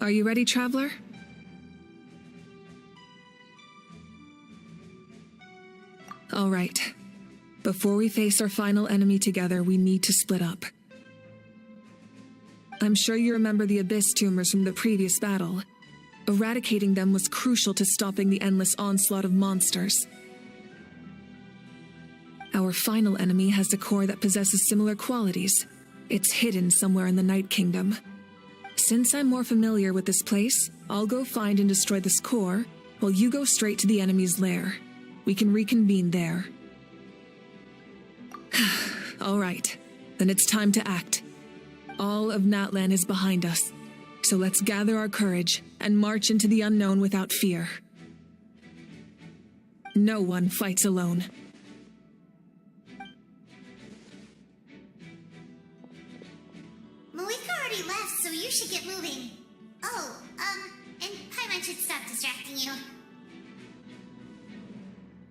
Are you ready, traveler? All right. Before we face our final enemy together, we need to split up. I'm sure you remember the Abyss tumors from the previous battle. Eradicating them was crucial to stopping the endless onslaught of monsters. Our final enemy has a core that possesses similar qualities. It's hidden somewhere in the Night Kingdom. Since I'm more familiar with this place, I'll go find and destroy this core, while you go straight to the enemy's lair. We can reconvene there. All right, then it's time to act. All of Natlan is behind us, so let's gather our courage and march into the unknown without fear. No one fights alone. Malika already left, so you should get moving. Oh, and Paimon should stop distracting you.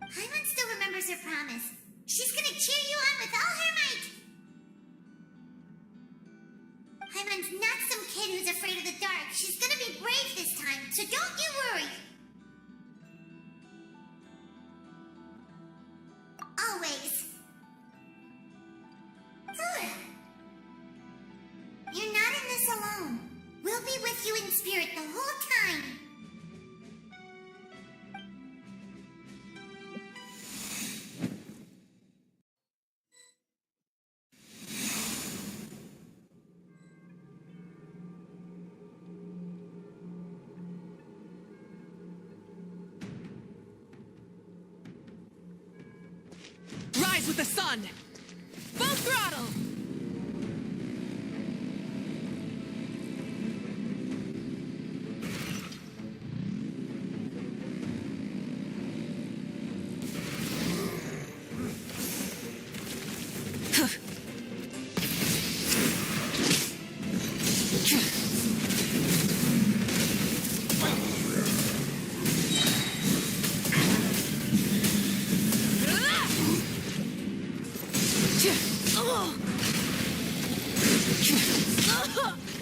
Paimon still remembers her promise. She's gonna cheer you on with all her might. Paimon's not some kid who's afraid of the dark. She's gonna be brave this time, so don't you worry. Always. You're not in this alone. We'll be with you in spirit the whole time. Rise with the sun! Full throttle!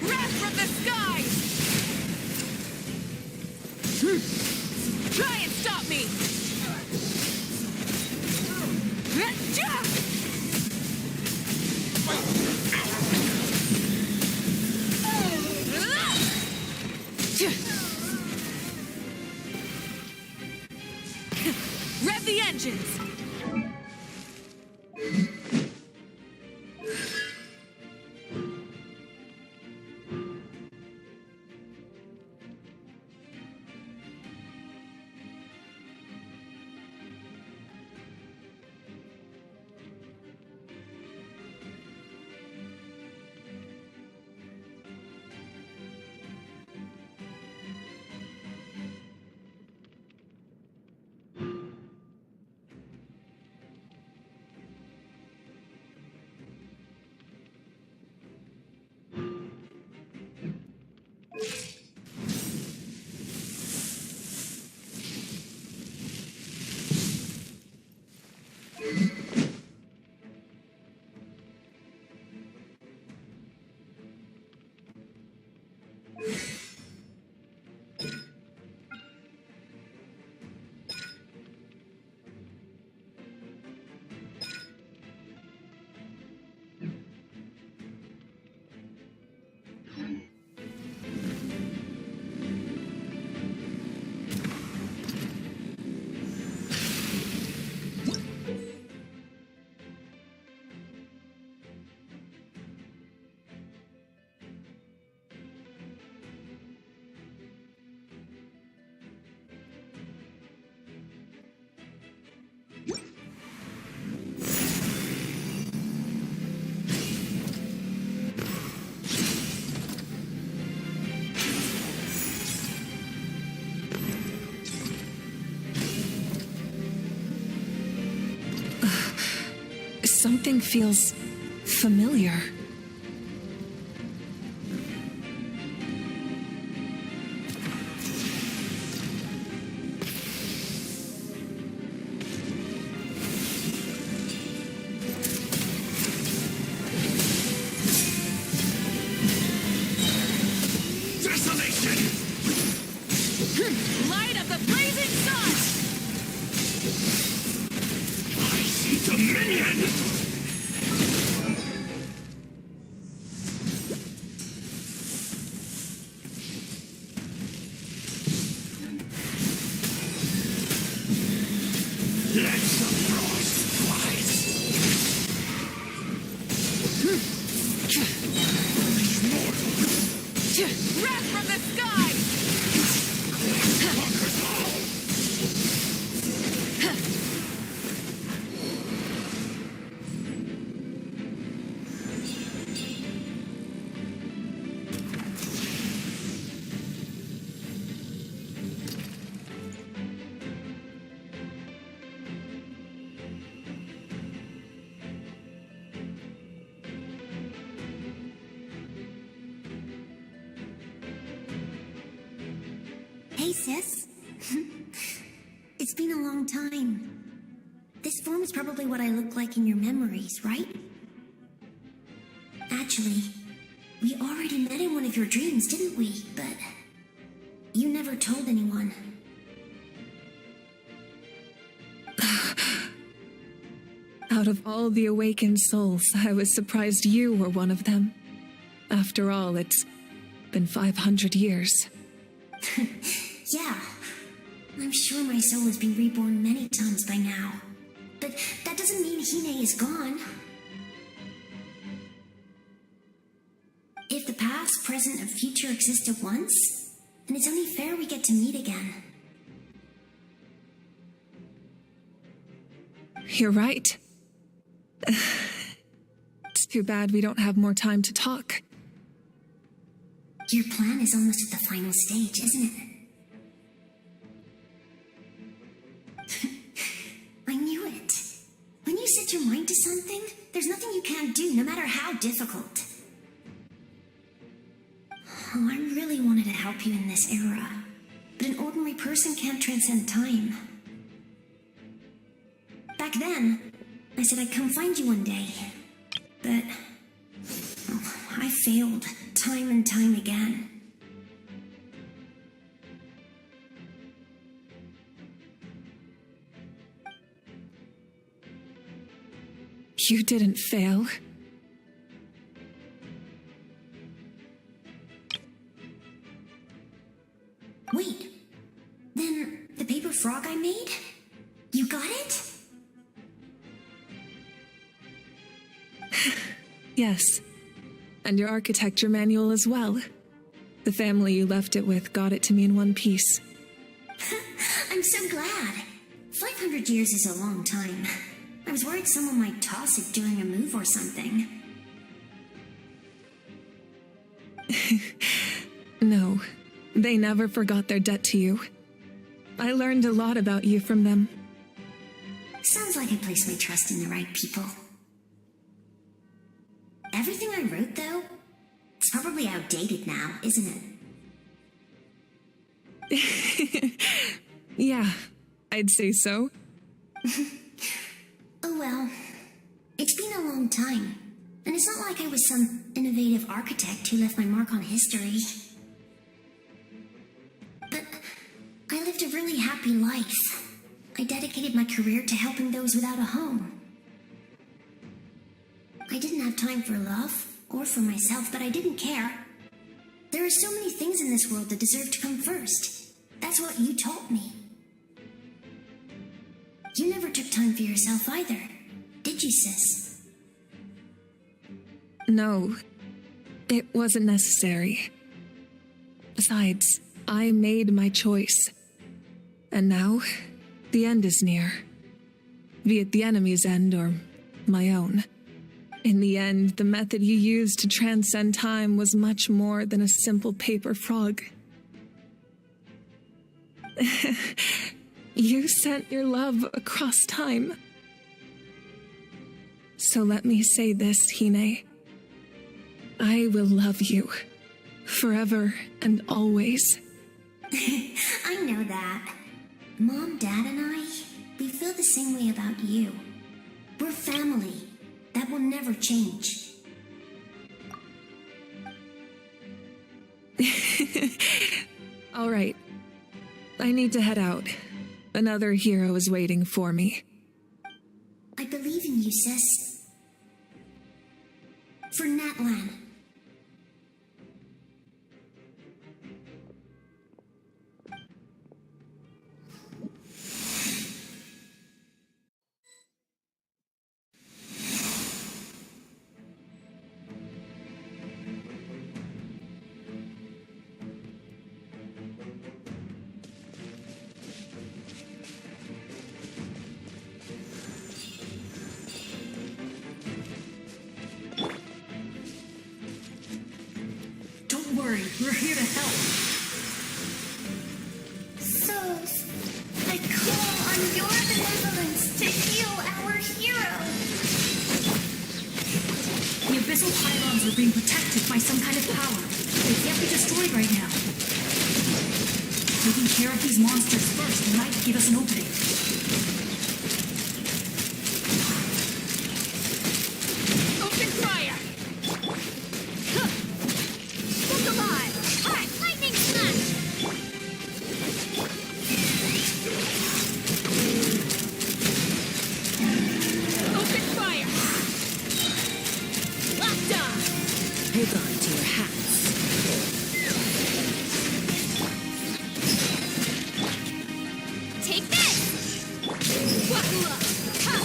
Wrath from the skies! Try and stop me! Rev the engines! Something feels familiar. Dominion! Let the frost flies! Wrath from the sky! Conquers all! Hey, sis. It's been a long time. This form is probably what I look like in your memories, right? Actually, we already met in one of your dreams, didn't we? But you never told anyone. Out of all the awakened souls, I was surprised you were one of them. After all, it's been 500 years. Yeah. I'm sure my soul has been reborn many times by now. But that doesn't mean Hine is gone. If the past, present, and future exist at once, then it's only fair we get to meet again. You're right. It's too bad we don't have more time to talk. Your plan is almost at the final stage, isn't it? I knew it. When you set your mind to something, there's nothing you can't do, no matter how difficult. Oh, I really wanted to help you in this era, but an ordinary person can't transcend time. Back then, I said I'd come find you one day, but I failed time and time again. You didn't fail. Wait, then the paper frog I made? You got it? Yes. And your architecture manual as well. The family you left it with got it to me in one piece. I'm so glad. 500 years is a long time. I was worried someone might toss it during a move or something. No, they never forgot their debt to you. I learned a lot about you from them. Sounds like I placed my trust in the right people. Everything I wrote, though, it's probably outdated now, isn't it? Yeah, I'd say so. Oh well, it's been a long time, and it's not like I was some innovative architect who left my mark on history. But I lived a really happy life. I dedicated my career to helping those without a home. I didn't have time for love, or for myself, but I didn't care. There are so many things in this world that deserve to come first. That's what you taught me. You never took time for yourself either, did you, sis? No, it wasn't necessary. Besides, I made my choice. And now, the end is near. Be it the enemy's end or my own. In the end, the method you used to transcend time was much more than a simple paper frog. You sent your love across time. So let me say this, Hine. I will love you. Forever and always. I know that. Mom, Dad, and I, we feel the same way about you. We're family. That will never change. All right. I need to head out. Another hero is waiting for me. I believe in you, sis. For Natlan. Don't worry, we're here to help. So, I call on your benevolence to heal our hero. The abyssal pylons are being protected by some kind of power. They can't be destroyed right now. Taking care of these monsters first might give us an opening. Open fire! Look alive! Alright, lightning smash! Open fire! Locked on! Hold on to your hats. Take this! Buckle up! Ha!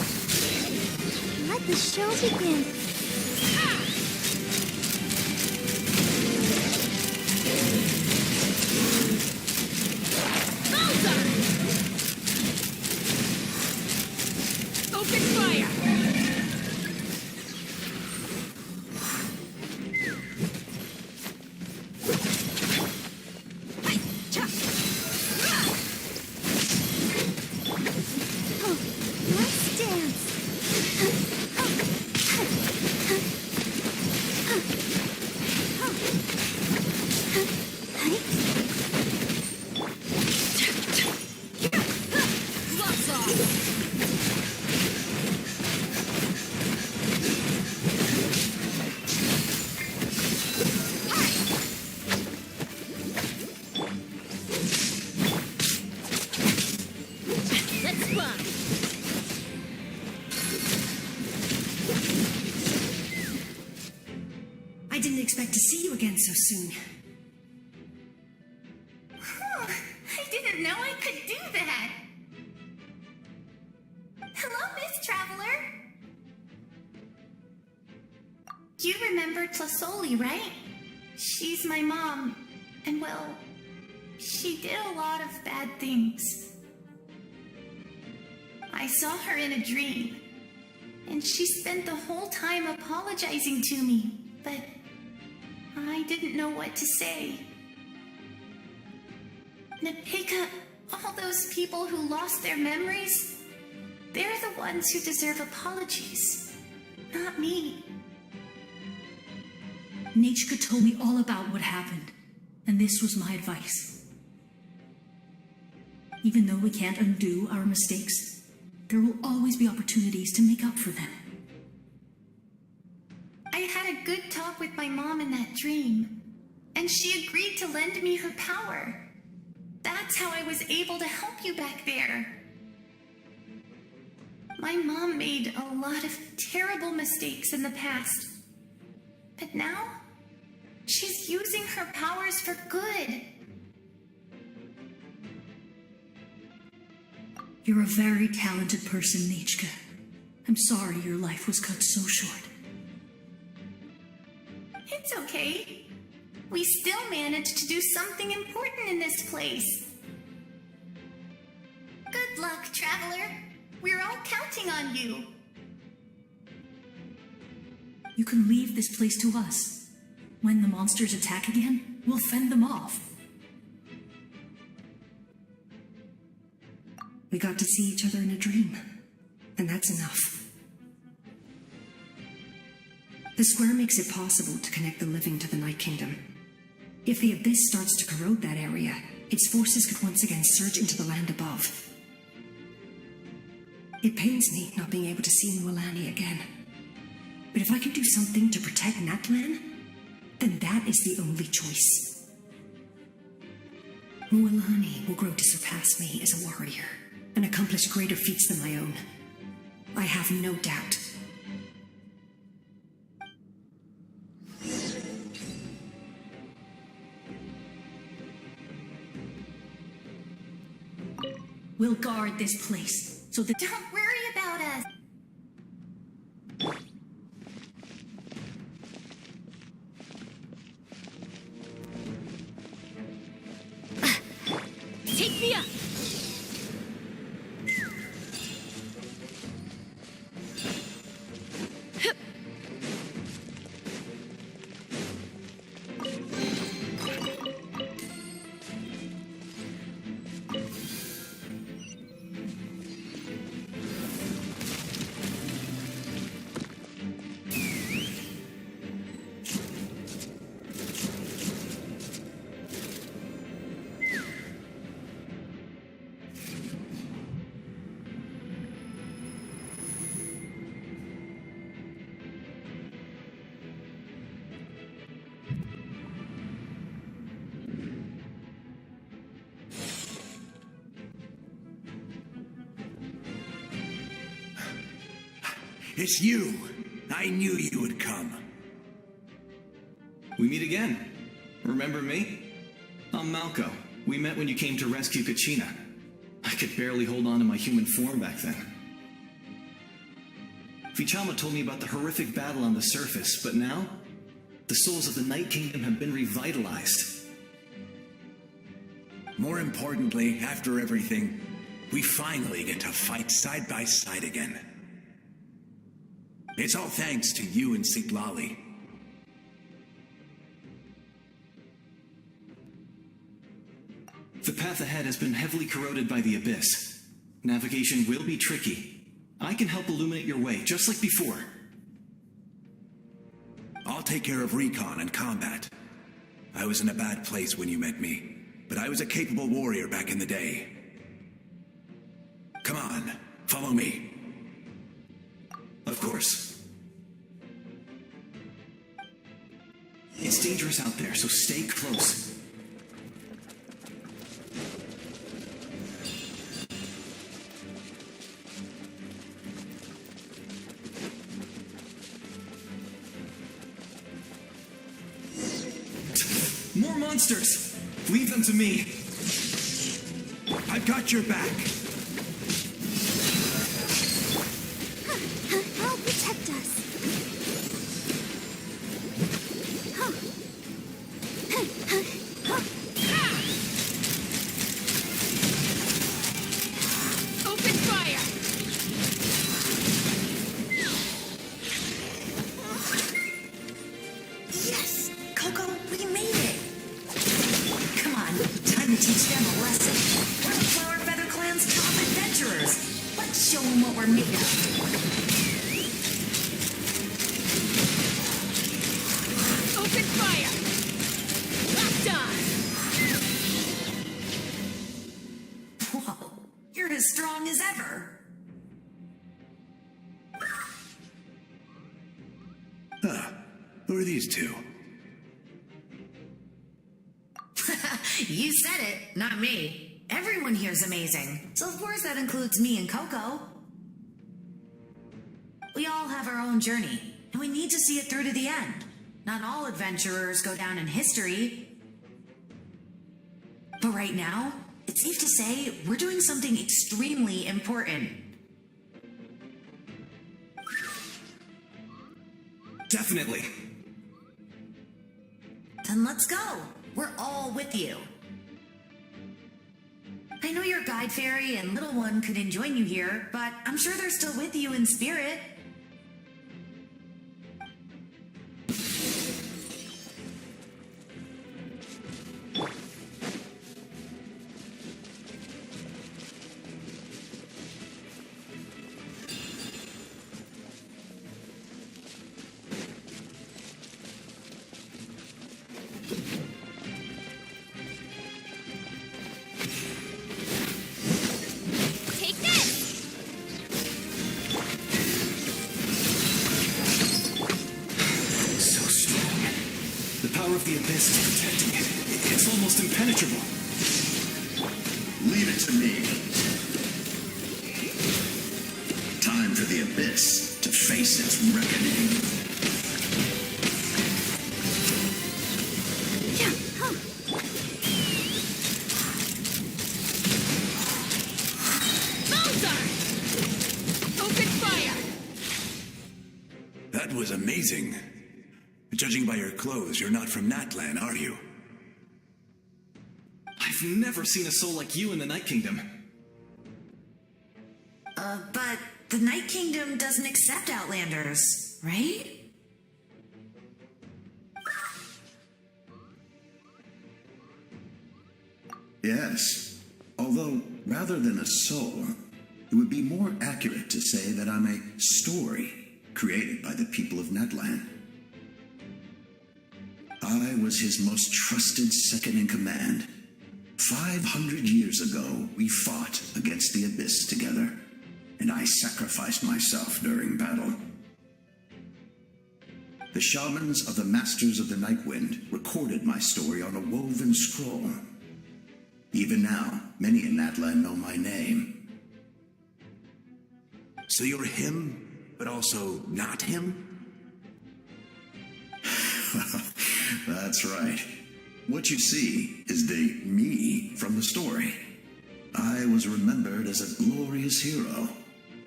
Let the show begin. Ha! Bullseye! Open fire! Hey, cha! Ah! Let's dance. Gloves off! Let's run! I didn't expect to see you again so soon. I didn't know I could do that. Hello, Miss Traveler. You remember Tlasoli, right? She's my mom. And well, she did a lot of bad things. I saw her in a dream. And she spent the whole time apologizing to me. But I didn't know what to say. Napika, all those people who lost their memories, they're the ones who deserve apologies, not me. Nachka told me all about what happened, and this was my advice. Even though we can't undo our mistakes, there will always be opportunities to make up for them. I had a good talk with my mom in that dream, and she agreed to lend me her power. That's how I was able to help you back there. My mom made a lot of terrible mistakes in the past. But now, she's using her powers for good. You're a very talented person, Nachka. I'm sorry your life was cut so short. It's okay. We still managed to do something important in this place. Good luck, Traveler. We're all counting on you. You can leave this place to us. When the monsters attack again, we'll fend them off. We got to see each other in a dream, and that's enough. The square makes it possible to connect the living to the Night Kingdom. If the abyss starts to corrode that area, its forces could once again surge into the land above. It pains me not being able to see Mualani again. But if I can do something to protect Natlan, then that is the only choice. Mualani will grow to surpass me as a warrior and accomplish greater feats than my own. I have no doubt. We'll guard this place, so that— Don't worry about us. Take me up! It's you. I knew you would come. We meet again. Remember me? I'm Malco. We met when you came to rescue Kachina. I could barely hold on to my human form back then. Vichama told me about the horrific battle on the surface, but now, the souls of the Night Kingdom have been revitalized. More importantly, after everything, we finally get to fight side by side again. It's all thanks to you and Siglali. The path ahead has been heavily corroded by the Abyss. Navigation will be tricky. I can help illuminate your way, just like before. I'll take care of recon and combat. I was in a bad place when you met me, but I was a capable warrior back in the day. Come on, follow me. Of course. It's dangerous out there, so stay close. More monsters! Leave them to me. I've got your back. I'll protect us. Open fire! Yes! Coco, we made it! Come on, time to teach them a lesson. We're the Flower Feather Clan's top adventurers. Let's show them what we're made of. Open fire! Locked on! Whoa, you're as strong as ever. Who are these two? You said it, not me. Everyone here's amazing. So of course that includes me and Coco. We all have our own journey, and we need to see it through to the end. Not all adventurers go down in history. But right now, it's safe to say we're doing something extremely important. Definitely. Then let's go. We're all with you. I know your guide fairy and little one couldn't join you here, but I'm sure they're still with you in spirit. Take this! So strong. The power of the Abyss is protecting it. It's almost impenetrable. Leave it to me. Time for the Abyss to face its reckoning. Open fire! That was amazing. Judging by your clothes, you're not from Natlan, are you? I've never seen a soul like you in the Night Kingdom. But the Night Kingdom doesn't accept Outlanders, right? Yes. Although, rather than a soul, it would be more accurate to say that I'm a story created by the people of Natlan. I was his most trusted second-in-command. 500 years ago, we fought against the Abyss together, and I sacrificed myself during battle. The shamans of the Masters of the Nightwind recorded my story on a woven scroll. Even now, many in Natlan know my name. So you're him, but also not him? That's right. What you see is the me from the story. I was remembered as a glorious hero,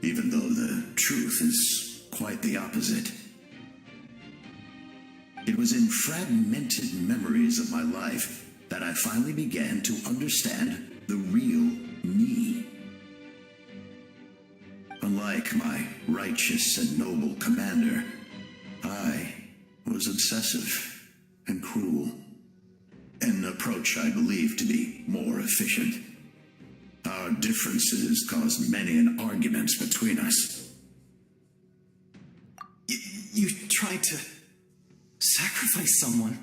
even though the truth is quite the opposite. It was in fragmented memories of my life that I finally began to understand the real me. Unlike my righteous and noble commander, I was obsessive and cruel, an approach I believe to be more efficient. Our differences caused many an arguments between us. You tried to sacrifice someone.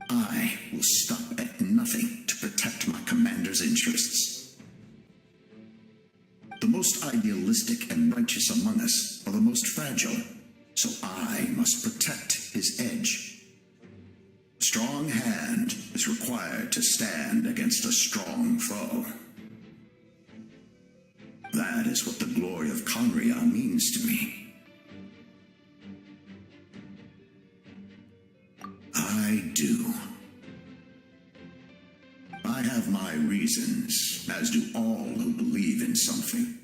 I will stop at nothing to protect my commander's interests. The most idealistic and righteous among us are the most fragile, so I must protect his edge. A strong hand is required to stand against a strong foe. That is what the glory of Conria means to me. I do. I have my reasons, as do all who believe in something.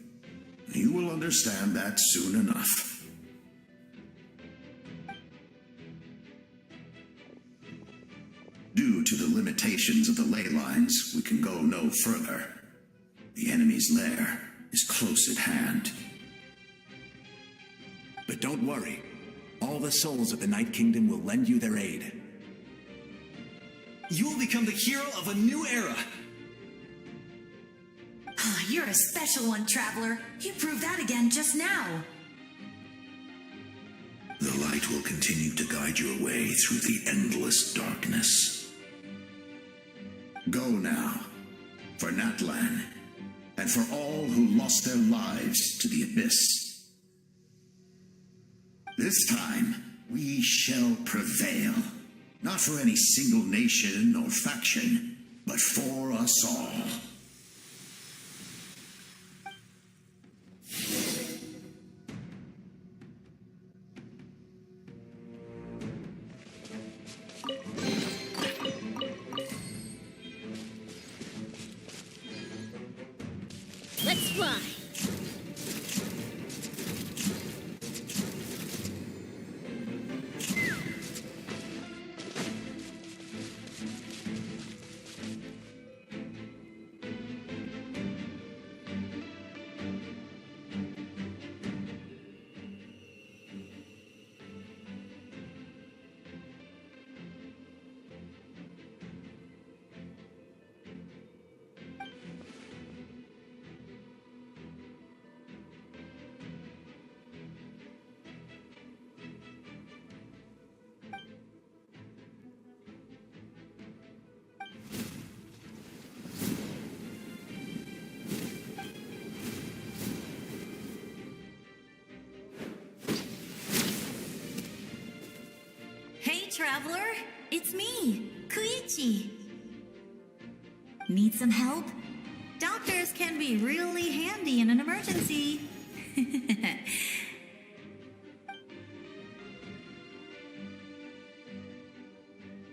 You will understand that soon enough. Due to the limitations of the ley lines, we can go no further. The enemy's lair is close at hand. But don't worry. All the souls of the Night Kingdom will lend you their aid. You will become the hero of a new era. Oh, you're a special one, Traveler. You proved that again just now. The light will continue to guide your way through the endless darkness. Go now, for Natlan, and for all who lost their lives to the Abyss. This time, we shall prevail, not for any single nation or faction, but for us all. Let's fly! Traveler, it's me, Koichi. Need some help? Doctors can be really handy in an emergency.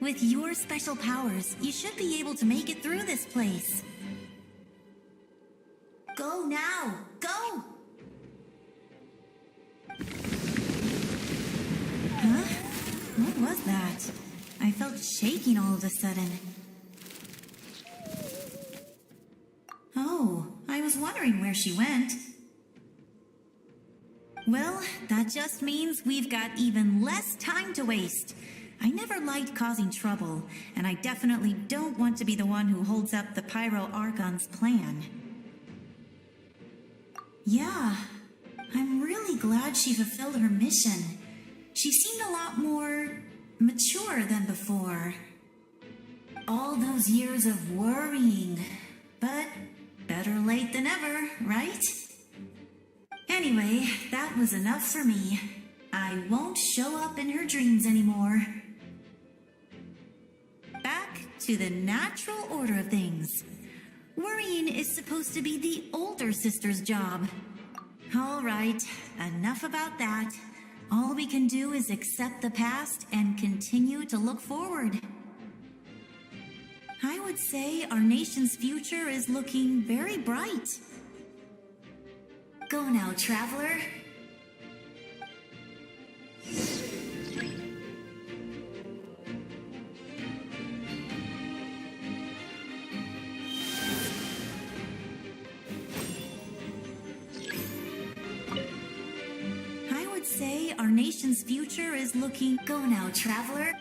With your special powers, you should be able to make it through this place. Go now! Go! Huh? What was that? I felt shaking all of a sudden. Oh, I was wondering where she went. Well, that just means we've got even less time to waste. I never liked causing trouble, and I definitely don't want to be the one who holds up the Pyro Archon's plan. Yeah, I'm really glad she fulfilled her mission. She seemed a lot more mature than before. All those years of worrying, but better late than ever, right? Anyway, that was enough for me. I won't show up in her dreams anymore. Back to the natural order of things. Worrying is supposed to be the older sister's job. All right, enough about that. All we can do is accept the past and continue to look forward. I would say our nation's future is looking very bright. Go now, traveler. I would say our nation's future is looking... Go now, traveler.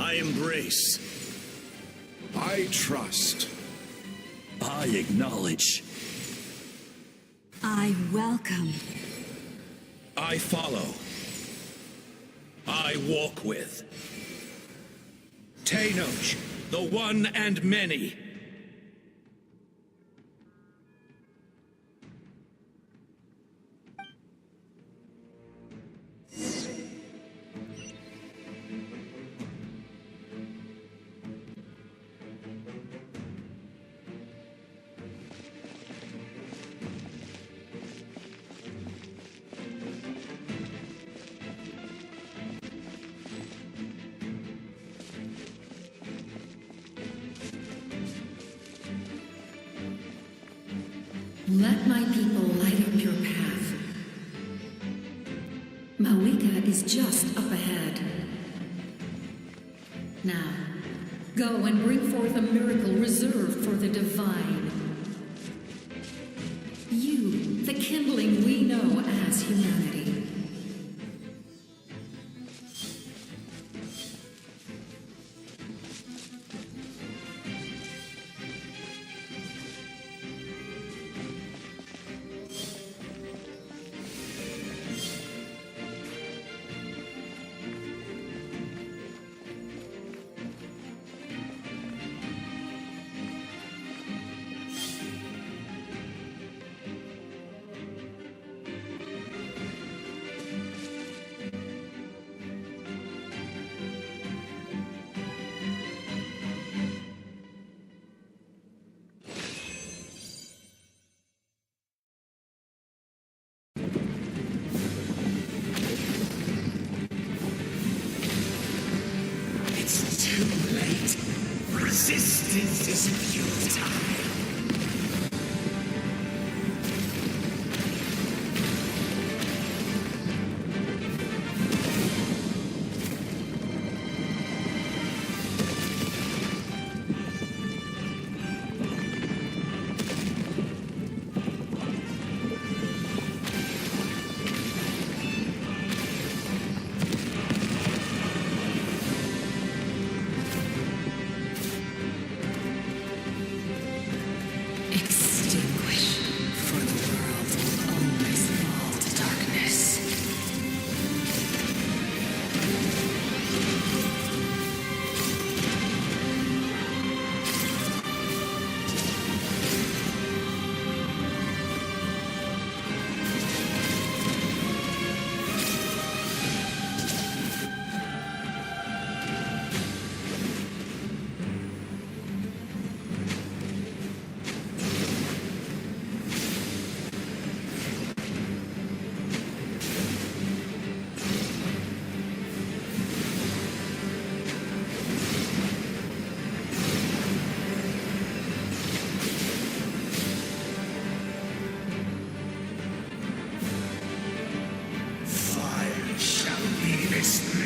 I embrace. I trust. I acknowledge. I welcome. I follow. I walk with. Tenoch, the one and many. Let my people light up your path. Mawika is just up ahead. Now, go and bring forth a miracle reserved for the divine. You, the kindling we know as humanity. Resistance is futile.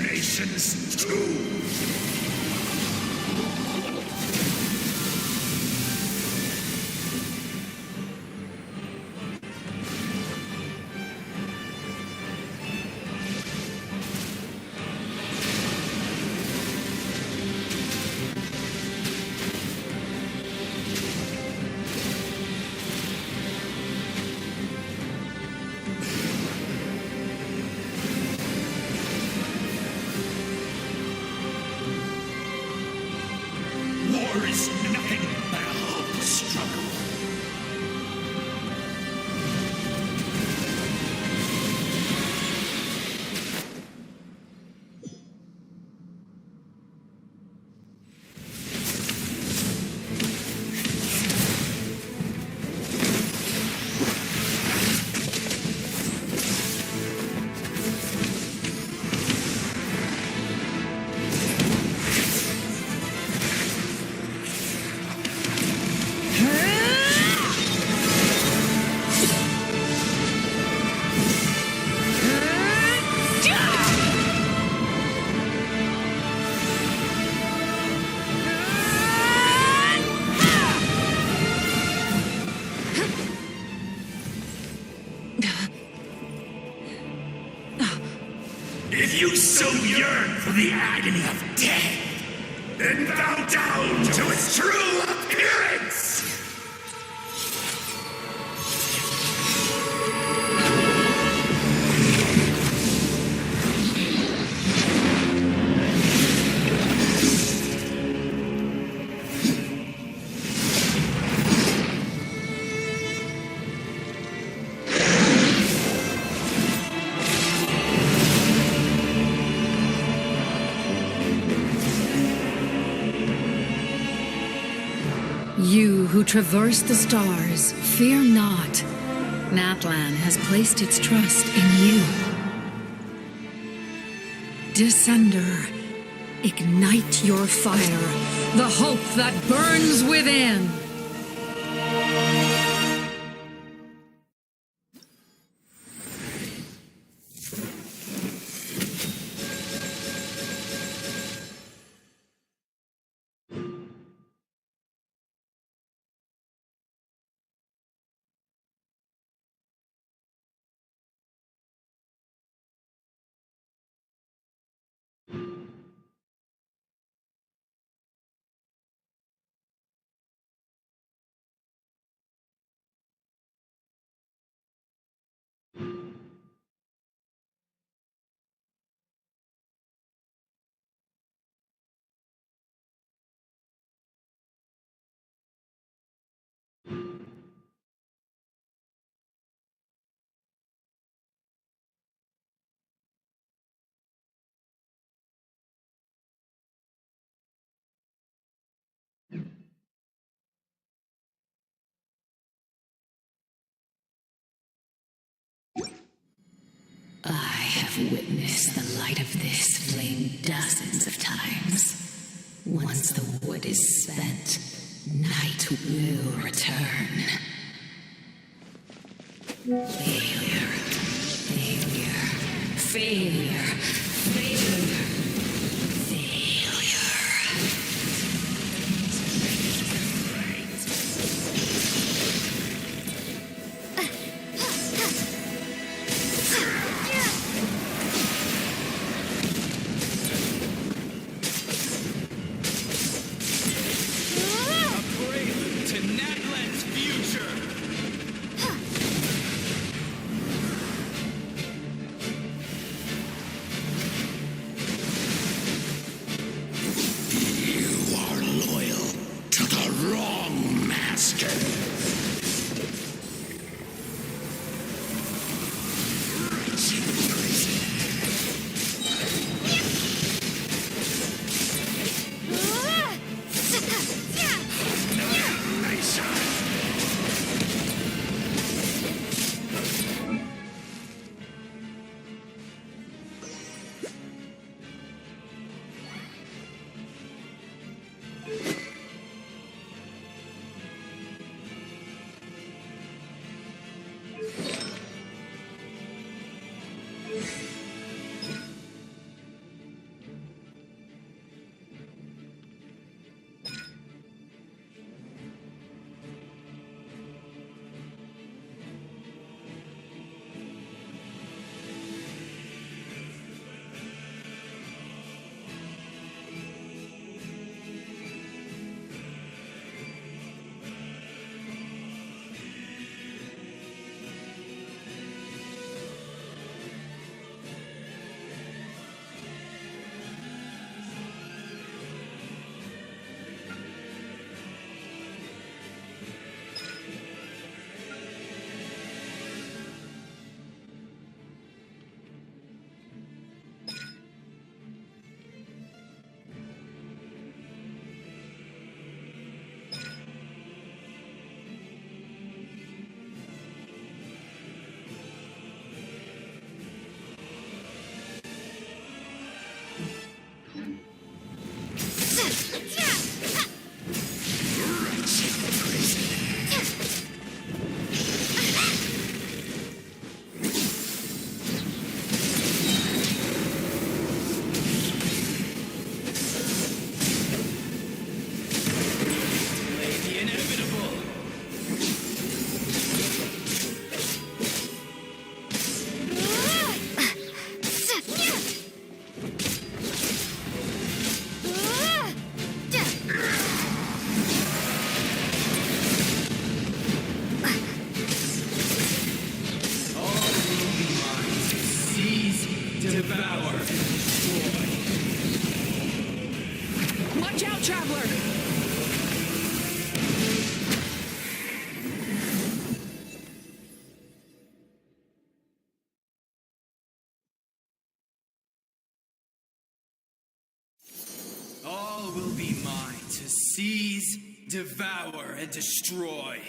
Nations too. War is nothing but a hopeless struggle. If you so yearn for the agony of death, then bow down to its true appearance! You who traverse the stars, fear not. Natlan has placed its trust in you. Descender, ignite your fire, the hope that burns within. I have witnessed the light of this flame dozens of times. Once the wood is spent, night will return. Failure, failure, failure, failure, to seize, devour, and destroy.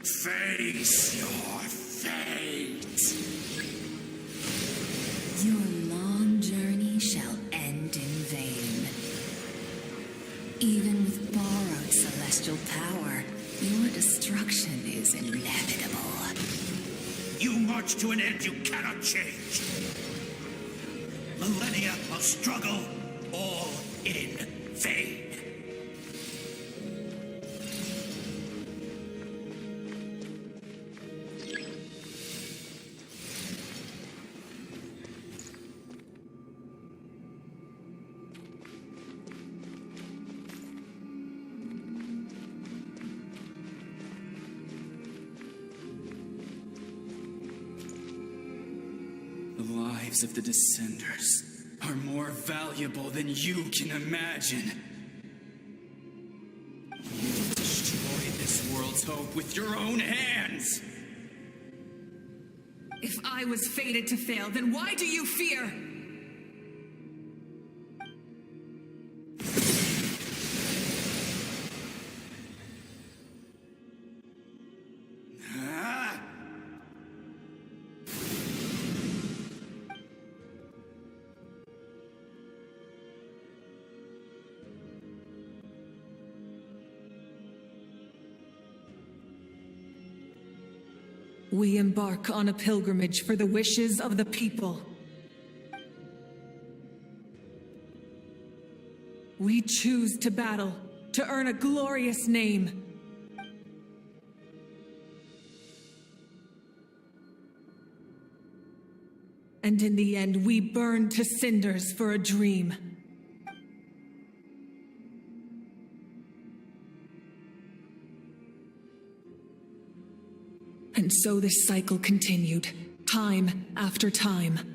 Face your fate. Your long journey shall end in vain. Even with borrowed celestial power, your destruction is inevitable. You march to an end you cannot change. Millennia of struggle, all in vain. The lives of the Descenders are more valuable than you can imagine. You destroyed this world's hope with your own hands! If I was fated to fail, then why do you fear? Ah! We embark on a pilgrimage for the wishes of the people. We choose to battle, to earn a glorious name. And in the end, we burn to cinders for a dream. And so this cycle continued, time after time.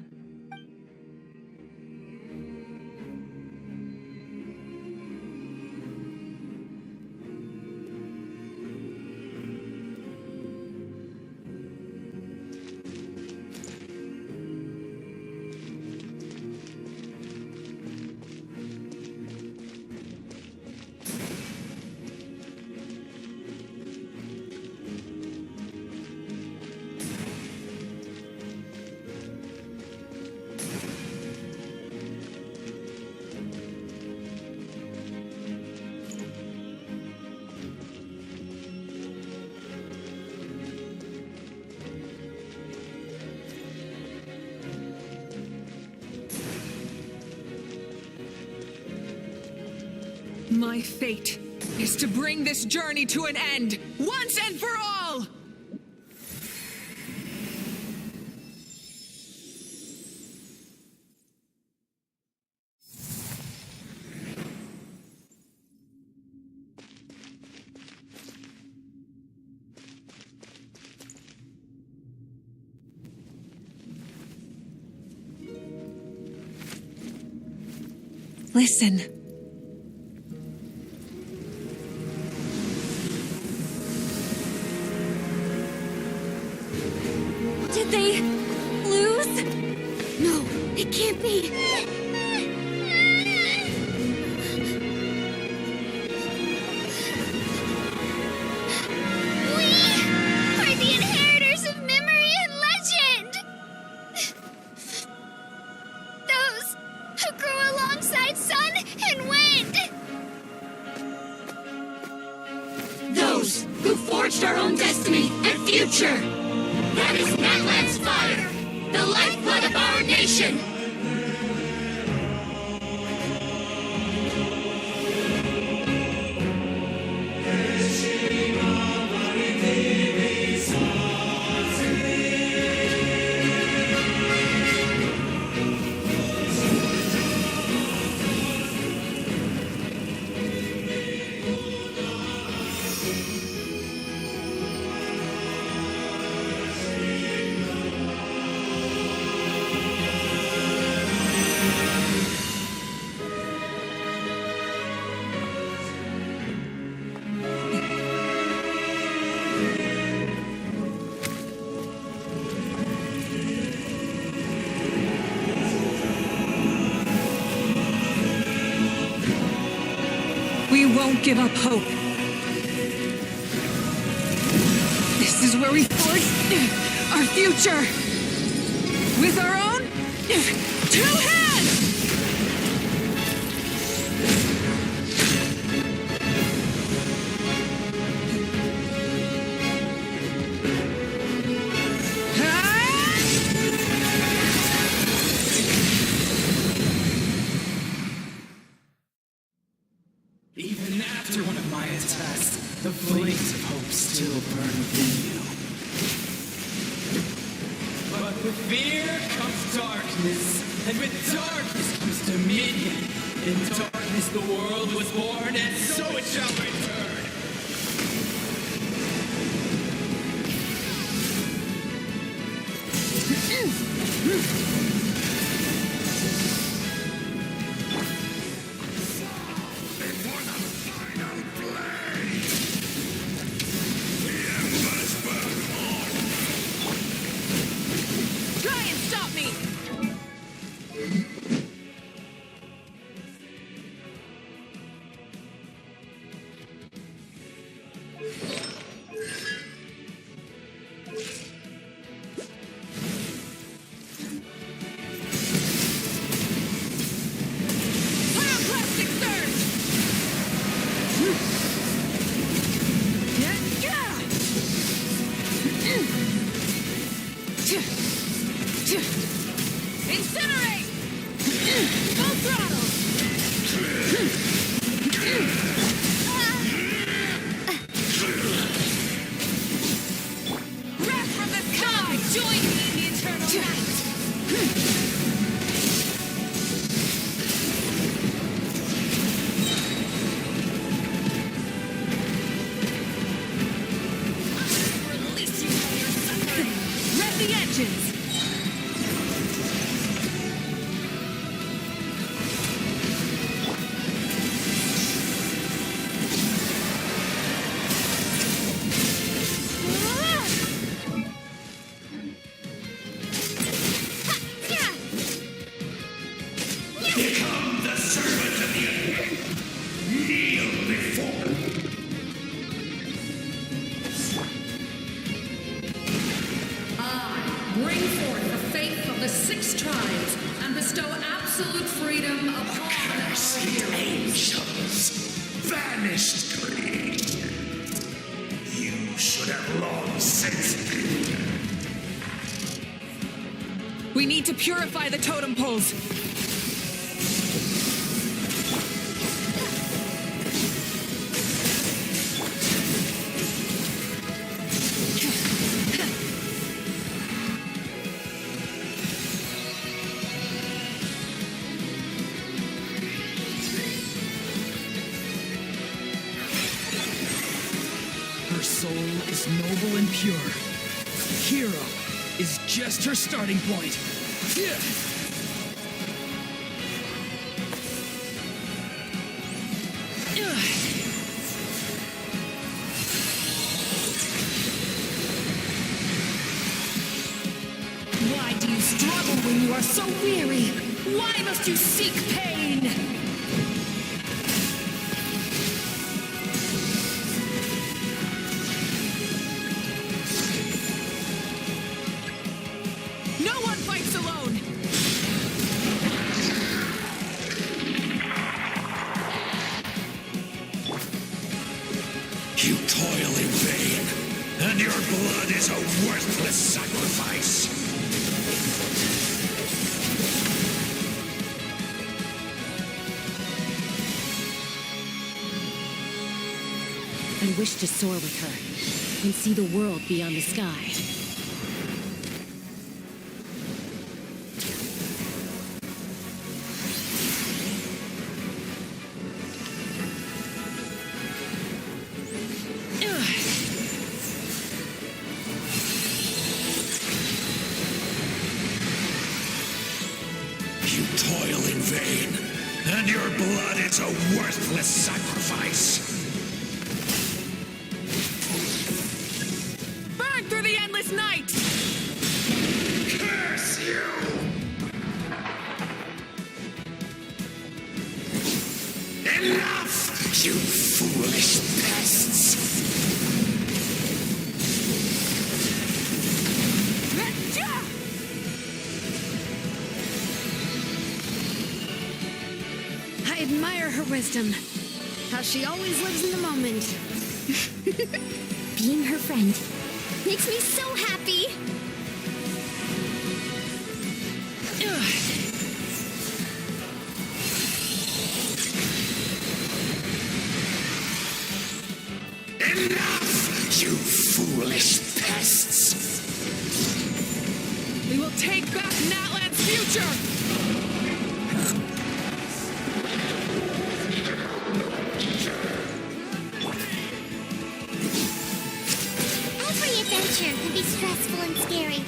My fate is to bring this journey to an end, once and for all! Listen. Did they lose? No, it can't be. We are the inheritors of memory and legend. Those who grew alongside sun and wind. Those who forged our own destiny and future. That is Natlan's fire, the lifeblood of our nation. won't give up hope. This is where we forge our future. With our own 2 hands! Even after one of my attacks, the flames of hope still burn within you. But with fear comes darkness, and with darkness comes dominion. In darkness the world was born, and so it shall return. Try and stop me! Pyroclastic surge! Incinerate! Full throttle! Wrath from the sky! Join me in the eternal night! Release you from your suffering! Rev the engines! Become the servant of the Abyss. Kneel before me. Bring forth the faith of the 6 tribes and bestow absolute freedom upon Cursed angels, vanished greed. You should have long since been. We need to purify the totem poles. Her soul is noble and pure. Hero is just her starting point. Why do you struggle when you are so weary? Why must you seek pain? No one fights alone! You toil in vain, and your blood is a worthless sacrifice. I wish to soar with her and see the world beyond the sky. You toil in vain, and your blood is a worthless sacrifice. Burn through the endless night! Curse you! Enough, you admire her wisdom. How she always lives in the moment. Being her friend makes me so happy. Enough, you foolish pests! We will take back Natlan's future! Every adventure can be stressful and scary.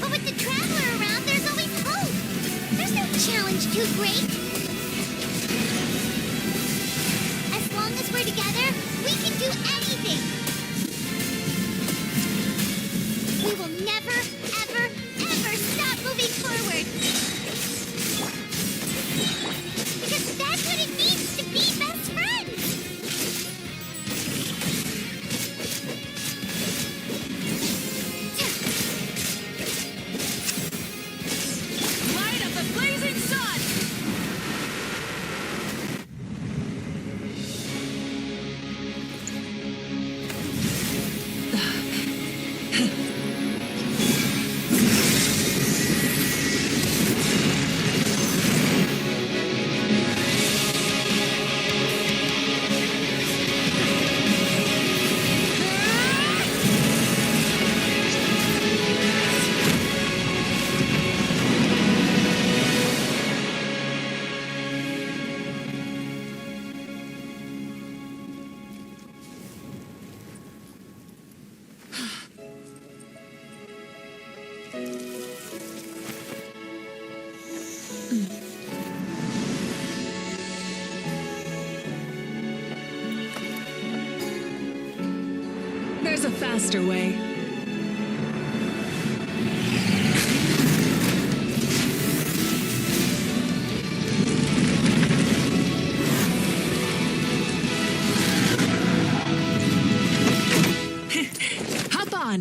But with the Traveler around, there's always hope. There's no challenge too great. As long as we're together, we can do anything. We will never, ever, ever stop moving forward. Because that's what it means to be best friends. Light of the blazing sun! There's a faster way. Hop on!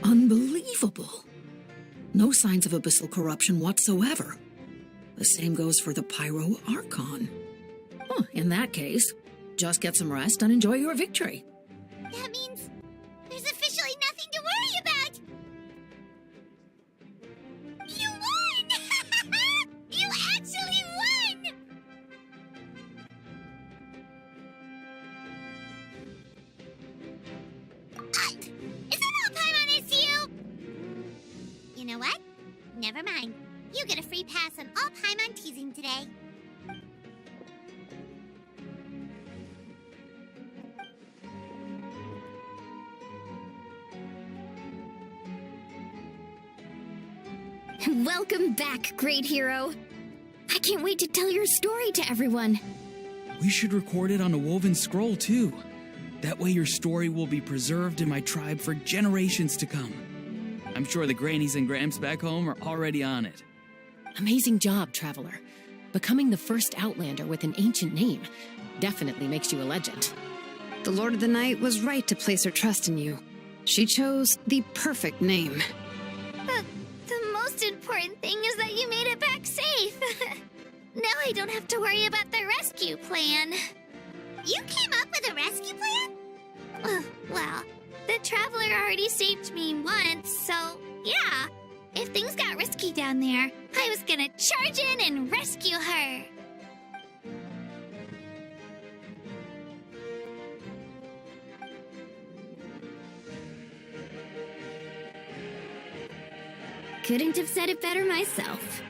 Unbelievable. No signs of abyssal corruption whatsoever. The same goes for the Pyro Archon. Huh, in that case, just get some rest and enjoy your victory. That means there's officially nothing to worry about. You won! You actually won! Is that all Paimon is to you? You know what? Never mind. You get a free pass on all Paimon teasing today. Welcome back, great hero. I can't wait to tell your story to everyone. We should record it on a woven scroll, too. That way your story will be preserved in my tribe for generations to come. I'm sure the grannies and gramps back home are already on it. Amazing job, Traveler. Becoming the first Outlander with an ancient name definitely makes you a legend. The Lord of the Night was right to place her trust in you. She chose the perfect name. The most important thing is that you made it back safe. Now I don't have to worry about the rescue plan. You came up with a rescue plan? Well, the Traveler already saved me once, so yeah. If things got risky down there, I was gonna charge in and rescue her. Couldn't have said it better myself.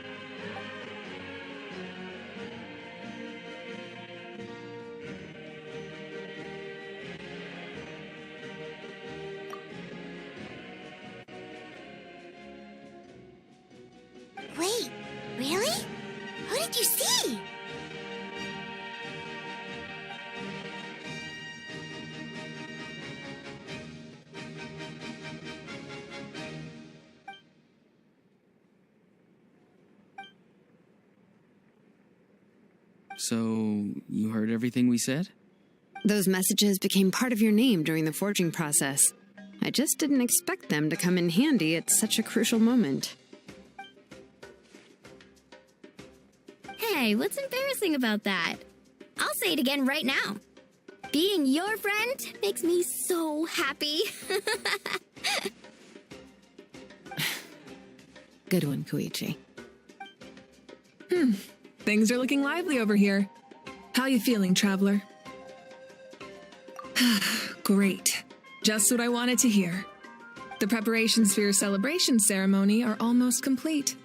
Wait, really? Who did you see? So, you heard everything we said? Those messages became part of your name during the forging process. I just didn't expect them to come in handy at such a crucial moment. Hey, what's embarrassing about that? I'll say it again right now. Being your friend makes me so happy. Good one, Koichi. Things are looking lively over here. How you feeling, Traveler? Great. Just what I wanted to hear. The preparations for your celebration ceremony are almost complete.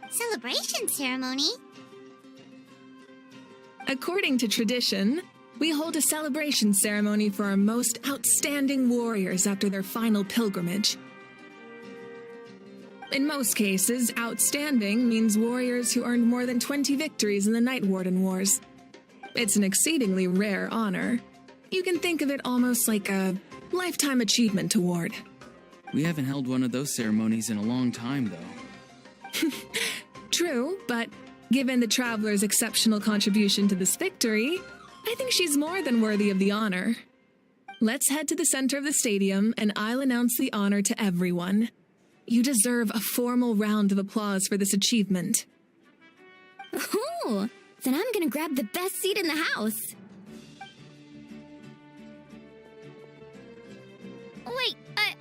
Celebration ceremony? According to tradition, we hold a celebration ceremony for our most outstanding warriors after their final pilgrimage. In most cases, outstanding means warriors who earned more than 20 victories in the Night Warden Wars. It's an exceedingly rare honor. You can think of it almost like a lifetime achievement award. We haven't held one of those ceremonies in a long time, though. True, but given the Traveler's exceptional contribution to this victory, I think she's more than worthy of the honor. Let's head to the center of the stadium, and I'll announce the honor to everyone. You deserve a formal round of applause for this achievement. Ooh, then I'm gonna grab the best seat in the house. Wait, I'm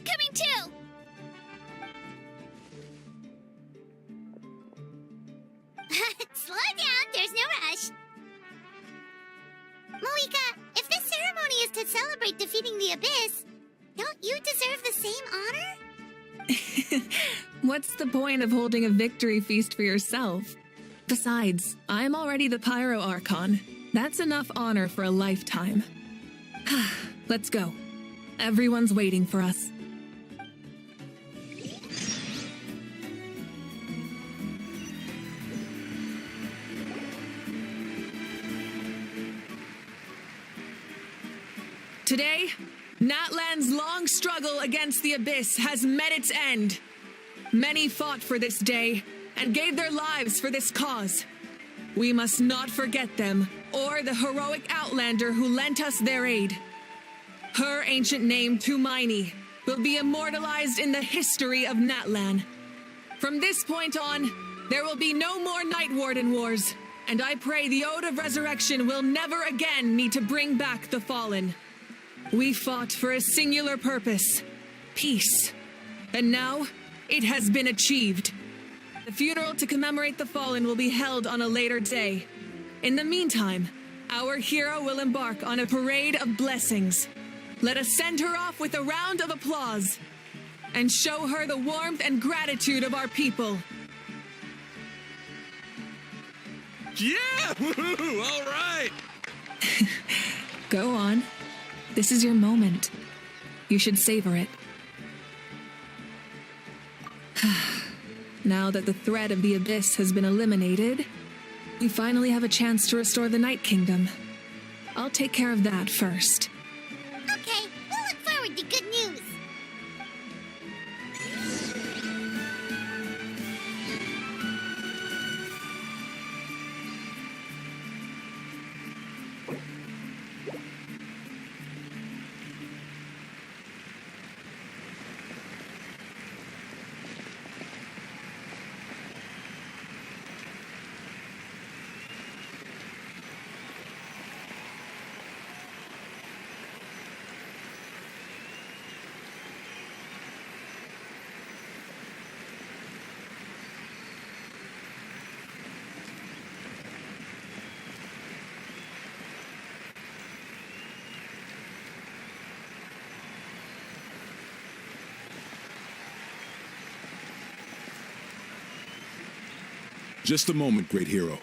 coming too! Slow down, there's no rush. Moika, if this ceremony is to celebrate defeating the Abyss, don't you deserve the same honor? What's the point of holding a victory feast for yourself? Besides, I'm already the Pyro Archon. That's enough honor for a lifetime. Let's go. Everyone's waiting for us. Today, Natlan's long struggle against the Abyss has met its end. Many fought for this day and gave their lives for this cause. We must not forget them or the heroic Outlander who lent us their aid. Her ancient name, Tumaini, will be immortalized in the history of Natlan. From this point on, there will be no more Night Warden Wars, and I pray the Ode of Resurrection will never again need to bring back the Fallen. We fought for a singular purpose, peace. And now, it has been achieved. The funeral to commemorate the Fallen will be held on a later day. In the meantime, our hero will embark on a parade of blessings. Let us send her off with a round of applause and show her the warmth and gratitude of our people. Yeah! Woo-hoo! All right! Go on. This is your moment. You should savor it. Now that the threat of the Abyss has been eliminated, we finally have a chance to restore the Night Kingdom. I'll take care of that first. Okay, we'll look forward to good news. Just a moment, great hero.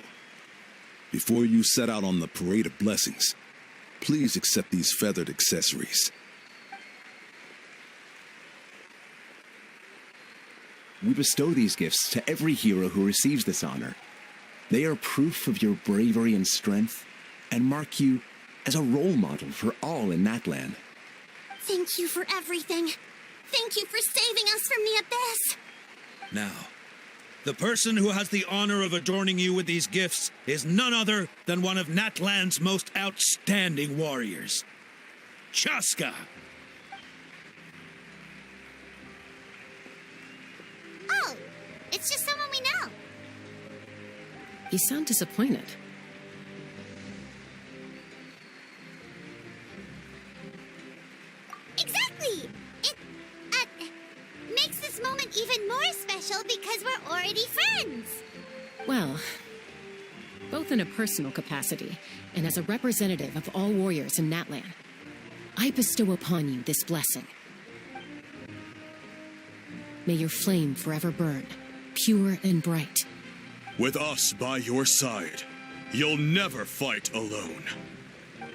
Before you set out on the Parade of Blessings, please accept these feathered accessories. We bestow these gifts to every hero who receives this honor. They are proof of your bravery and strength, and mark you as a role model for all in Natlan. Thank you for everything. Thank you for saving us from the abyss. Now, the person who has the honor of adorning you with these gifts is none other than one of Natlan's most outstanding warriors, Chaska. Oh, it's just someone we know. You sound disappointed. Exactly! It makes this moment even more special because we're already friends. Well, both in a personal capacity and as a representative of all warriors in Natlan, I bestow upon you this blessing. May your flame forever burn, pure and bright. With us by your side, you'll never fight alone.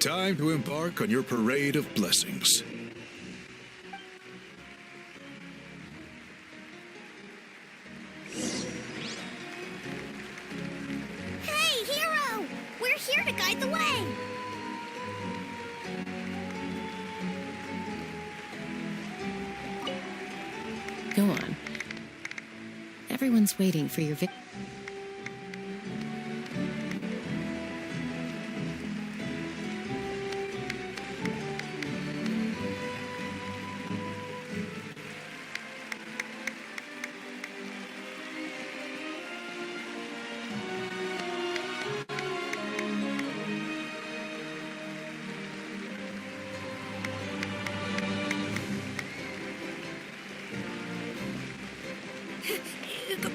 Time to embark on your Parade of Blessings. Hey, hero! We're here to guide the way! Go on. Everyone's waiting for your victory.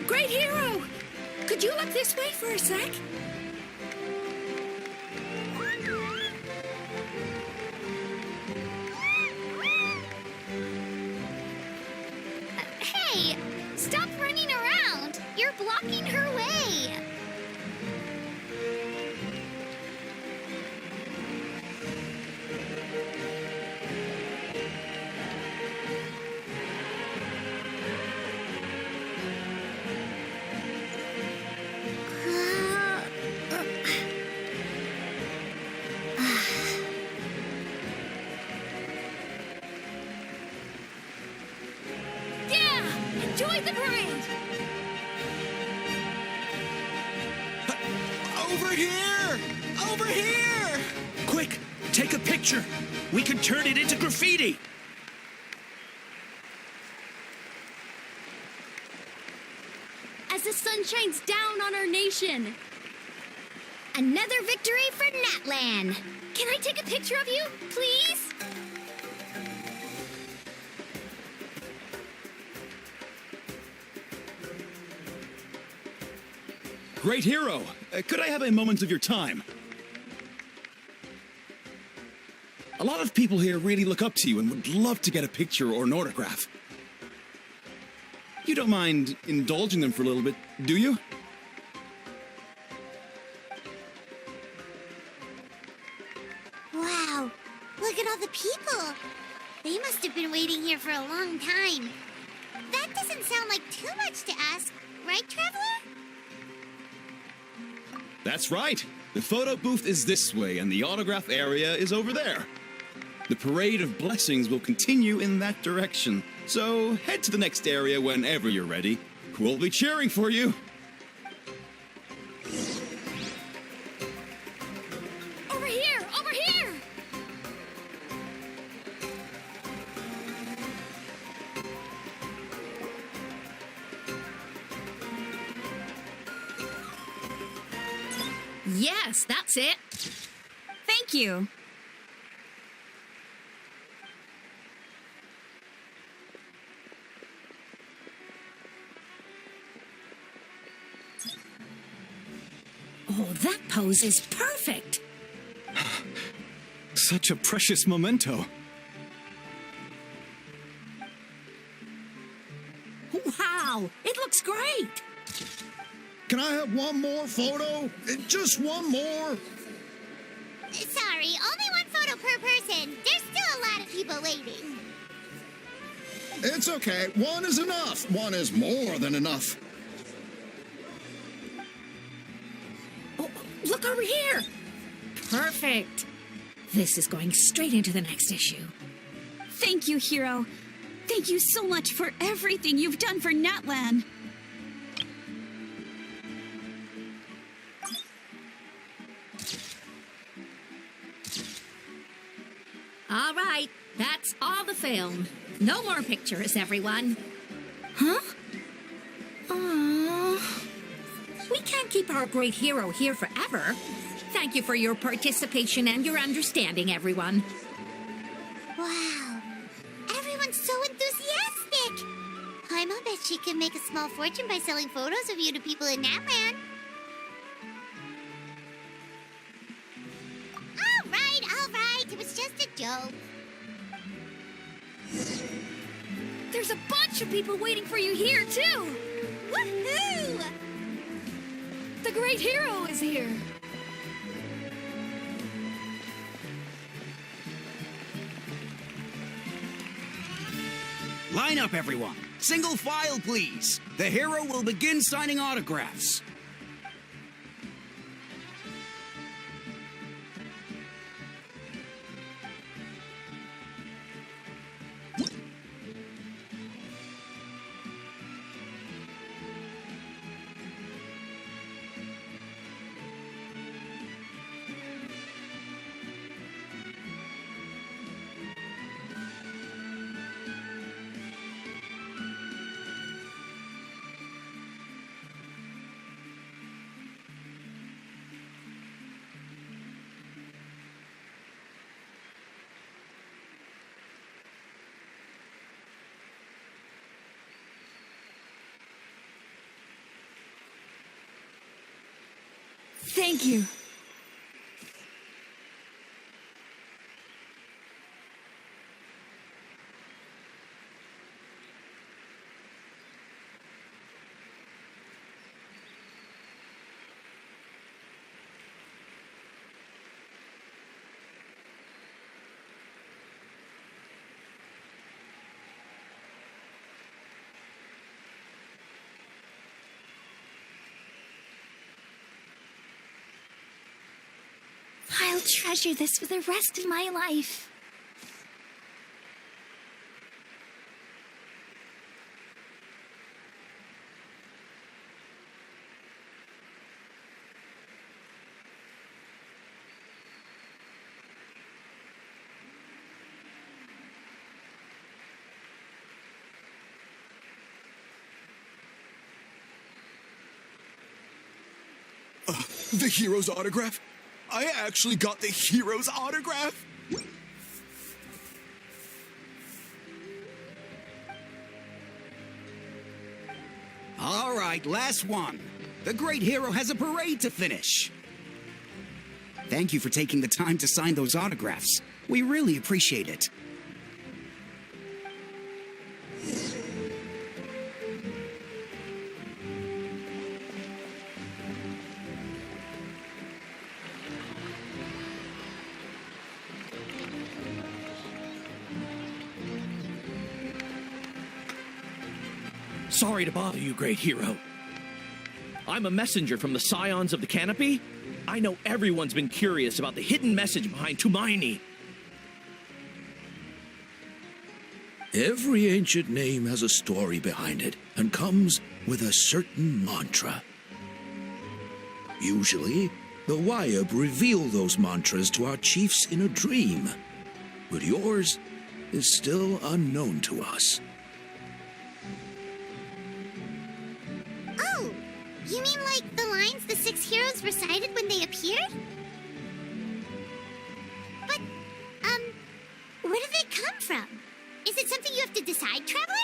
Great hero! Could you look this way for a sec? Hey! Stop running around! You're blocking her way! Enjoy the parade! Over here! Over here! Quick, take a picture. We can turn it into graffiti. As the sun shines down on our nation. Another victory for Natlan. Can I take a picture of you, please? Great hero! Could I have a moment of your time? A lot of people here really look up to you and would love to get a picture or an autograph. You don't mind indulging them for a little bit, do you? Wow, look at all the people. They must have been waiting here for a long time. That doesn't sound like too much to ask, right, Traveler? That's right. The photo booth is this way and the autograph area is over there. The Parade of Blessings will continue in that direction, so head to the next area whenever you're ready. We'll be cheering for you. Over here! Over here! Yes, that's it. Thank you. Oh, that pose is perfect. Such a precious memento. Wow, it looks great. Can I have one more photo? Just one more? Sorry, only one photo per person. There's still a lot of people waiting. It's okay. One is enough. One is more than enough. Oh, look over here! Perfect. This is going straight into the next issue. Thank you, Hero. Thank you so much for everything you've done for Natlan. All right, that's all the film. No more pictures, everyone. Huh? Aww. We can't keep our great hero here forever. Thank you for your participation and your understanding, everyone. Wow. Everyone's so enthusiastic. I'll bet she can make a small fortune by selling photos of you to people in Natlan. All right. It was just a joke. There's a bunch of people waiting for you here, too! Woohoo! The great hero is here! Line up, everyone. Single file, please. The hero will begin signing autographs. Thank you. I'll treasure this for the rest of my life. The hero's autograph? I actually got the hero's autograph? All right, last one. The great hero has a parade to finish. Thank you for taking the time to sign those autographs. We really appreciate it. Sorry to bother you, great hero. I'm a messenger from the Scions of the Canopy. I know everyone's been curious about the hidden message behind Tumaini. Every ancient name has a story behind it and comes with a certain mantra. Usually, the Wayab reveal those mantras to our chiefs in a dream, but yours is still unknown to us. Oh, you mean like the lines the 6 heroes recited when they appeared? But, where did they come from? Is it something you have to decide, Traveler?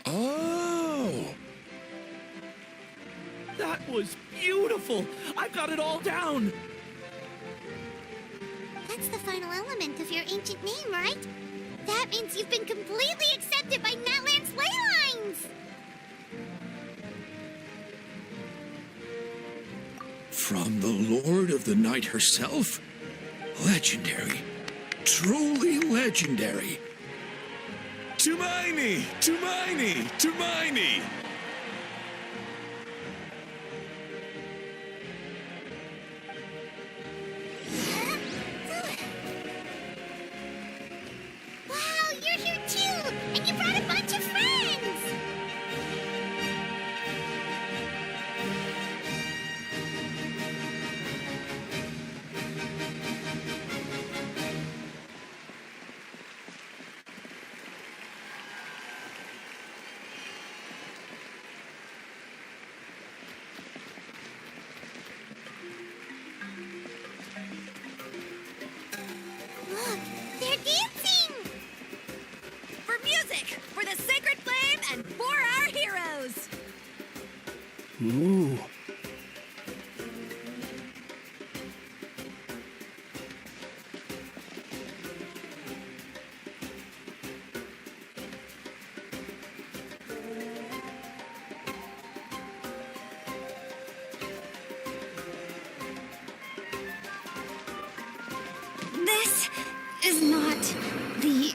Oh! That was beautiful! I've got it all down! That's the final element of your ancient name, right? That means you've been completely accepted by Natland's ley lines! From the Lord of the Night herself? Legendary. Truly legendary. Tumaini! Tumaini! Tumaini! Wow, you're here too! And you brought a bunch of friends! Look, they're dancing! For music, for the sacred flame, and for our heroes! Ooh. This is not the...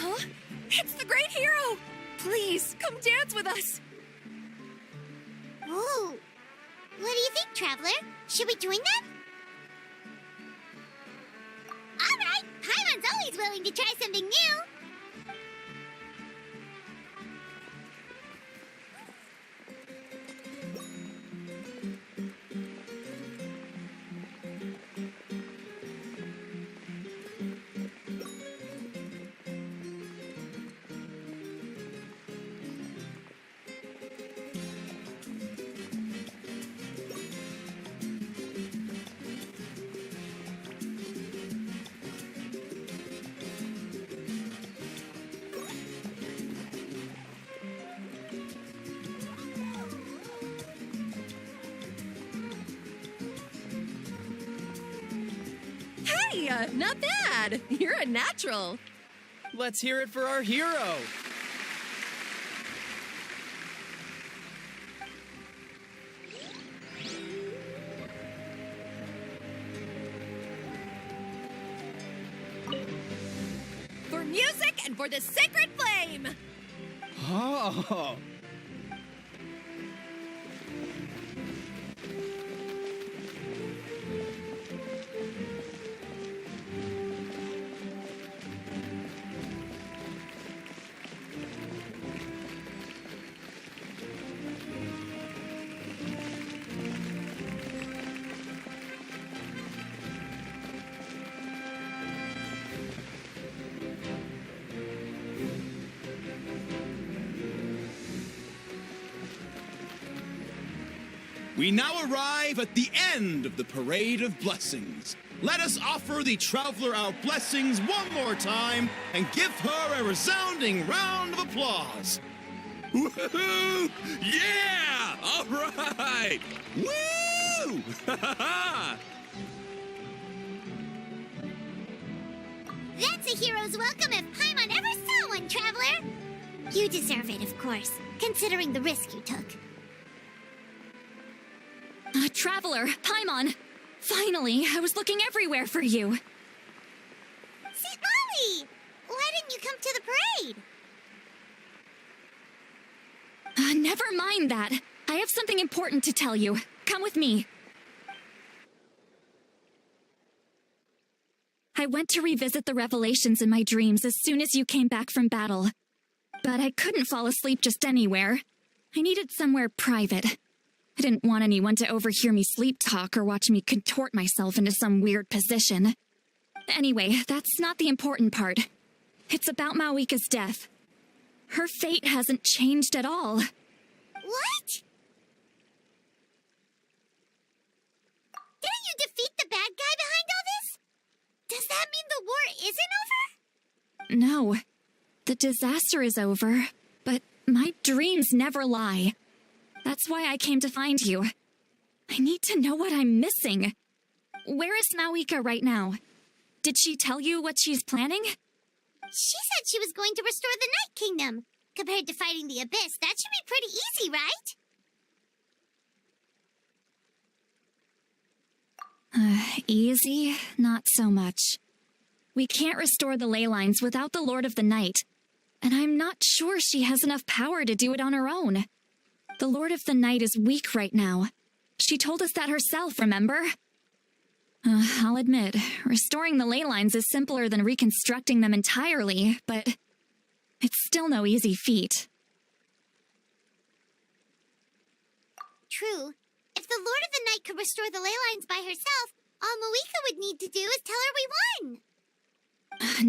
Huh? It's the great hero! Please, come dance with us! Ooh. What do you think, Traveler? Should we join them? Alright! Paimon's always willing to try something new! Hey, not bad! You're a natural! Let's hear it for our hero! For music and for the sacred flame! Oh! We now arrive at the end of the Parade of Blessings. Let us offer the Traveler our blessings one more time and give her a resounding round of applause. Woohoo! Yeah! All right! Woo! That's a hero's welcome if Paimon ever saw one, Traveler! You deserve it, of course, considering the risk you took. Traveler, Paimon, Finally, I was looking everywhere for you. St. Molly! Why didn't you come to the parade? Never mind that. I have something important to tell you. Come with me. I went to revisit the revelations in my dreams as soon as you came back from battle. But I couldn't fall asleep just anywhere. I needed somewhere private. I didn't want anyone to overhear me sleep talk or watch me contort myself into some weird position. Anyway, that's not the important part. It's about Mawika's death. Her fate hasn't changed at all. What? Didn't you defeat the bad guy behind all this? Does that mean the war isn't over? No. The disaster is over, but my dreams never lie. That's why I came to find you. I need to know what I'm missing. Where is Mawika right now? Did she tell you what she's planning? She said she was going to restore the Night Kingdom. Compared to fighting the Abyss, that should be pretty easy, right? Easy? Not so much. We can't restore the ley lines without the Lord of the Night, and I'm not sure she has enough power to do it on her own. The Lord of the Night is weak right now. She told us that herself, remember? I'll admit, restoring the ley lines is simpler than reconstructing them entirely, but it's still no easy feat. True. If the Lord of the Night could restore the ley lines by herself, all Mawika would need to do is tell her we won.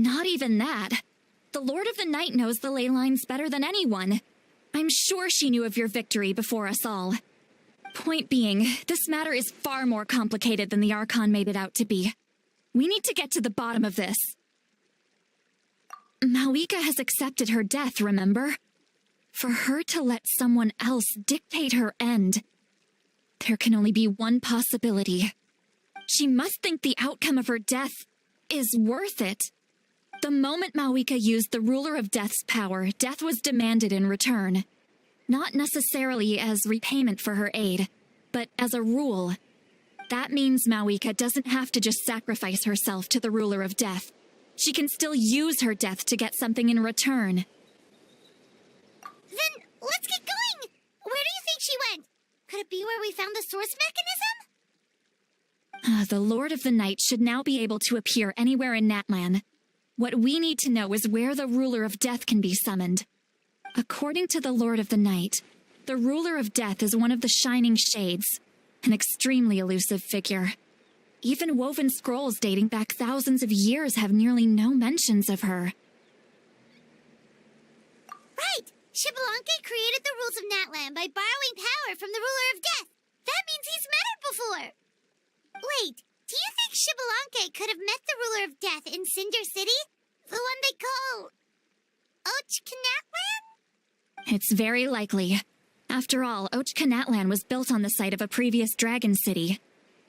Not even that. The Lord of the Night knows the ley lines better than anyone. I'm sure she knew of your victory before us all. Point being, this matter is far more complicated than the Archon made it out to be. We need to get to the bottom of this. Mawika has accepted her death, remember? For her to let someone else dictate her end, there can only be one possibility. She must think the outcome of her death is worth it. The moment Mawika used the Ruler of Death's power, death was demanded in return. Not necessarily as repayment for her aid, but as a rule. That means Mawika doesn't have to just sacrifice herself to the Ruler of Death. She can still use her death to get something in return. Then let's get going! Where do you think she went? Could it be where we found the source mechanism? The Lord of the Night should now be able to appear anywhere in Natlan. What we need to know is where the Ruler of Death can be summoned. According to the Lord of the Night, the Ruler of Death is one of the Shining Shades, an extremely elusive figure. Even woven scrolls dating back thousands of years have nearly no mentions of her. Right! Xbalanque created the rules of Natlan by borrowing power from the Ruler of Death. That means he's met her before. Wait, do you think Xbalanque could have met the Ruler of Death in Cinder City? The one they call... Natlan? It's very likely. After all, Natlan was built on the site of a previous dragon city.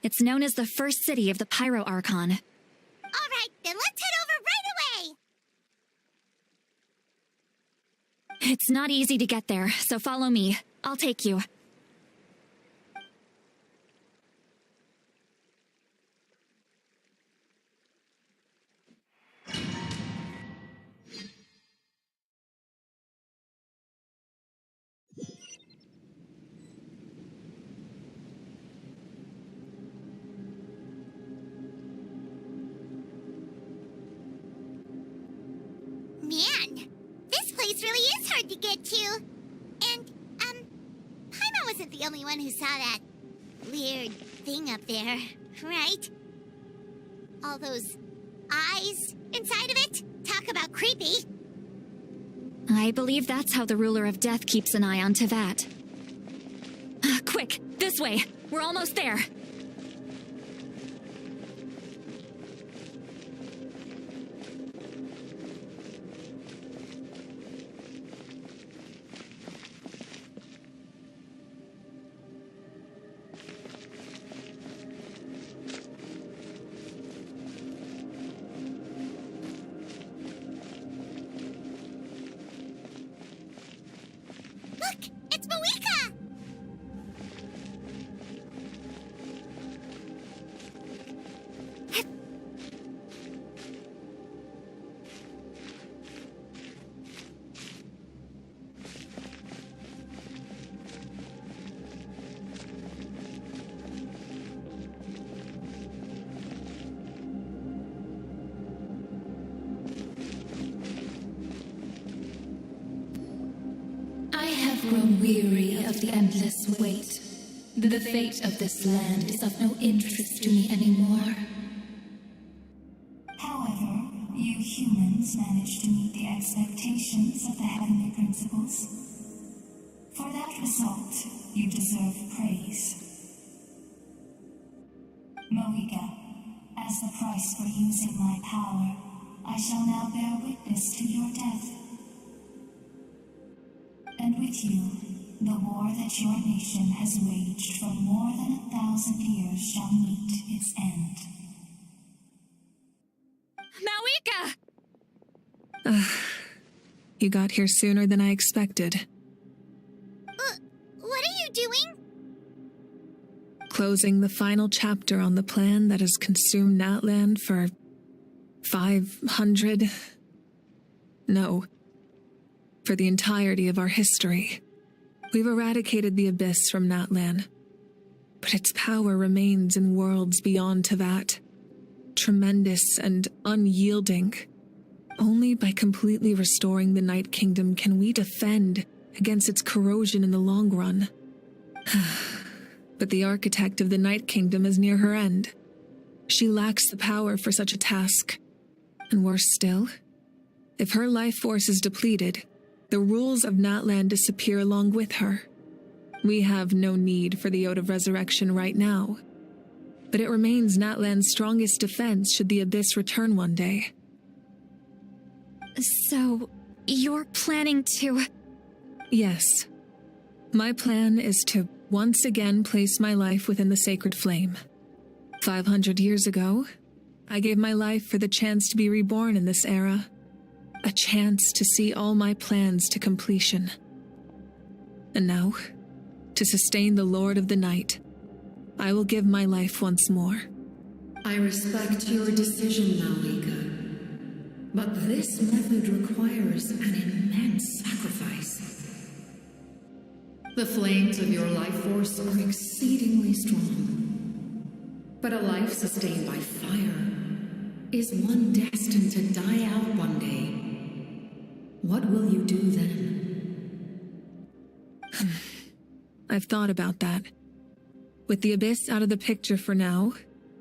It's known as the first city of the Pyro Archon. All right, then let's head over right away! It's not easy to get there, so follow me. I'll take you. Man, this place really is hard to get to. And, Paimon wasn't the only one who saw that weird thing up there, right? All those eyes inside of it? Talk about creepy. I believe that's how the Ruler of Death keeps an eye on Tevat. Quick, this way. We're almost there. Look, it's Mawika! have grown weary of the endless wait. The fate of this land is of no interest to me anymore. However, you humans managed to meet the expectations of the heavenly principles. For that result, you deserve praise. Moika, as the price for using my power, I shall now bear witness to your death. And with you, the war that your nation has waged for more than 1,000 years shall meet its end. Mawika! You got here sooner than I expected. What are you doing? Closing the final chapter on the plan that has consumed Natland for 500... No. For the entirety of our history. We've eradicated the Abyss from Natlan, but its power remains in worlds beyond Tevat. Tremendous and unyielding. Only by completely restoring the Night Kingdom can we defend against its corrosion in the long run. But the architect of the Night Kingdom is near her end. She lacks the power for such a task. And worse still, if her life force is depleted, the rules of Natlan disappear along with her. We have no need for the Ode of Resurrection right now, but it remains Natlan's strongest defense should the Abyss return one day. So, you're planning to... Yes. My plan is to once again place my life within the sacred flame. 500 years ago, I gave my life for the chance to be reborn in this era. A chance to see all my plans to completion. And now, to sustain the Lord of the Night, I will give my life once more. I respect your decision, Malika. But this method requires an immense sacrifice. The flames of your life force are exceedingly strong. But a life sustained by fire is one destined to die out one day. What will you do then? I've thought about that. With the Abyss out of the picture for now,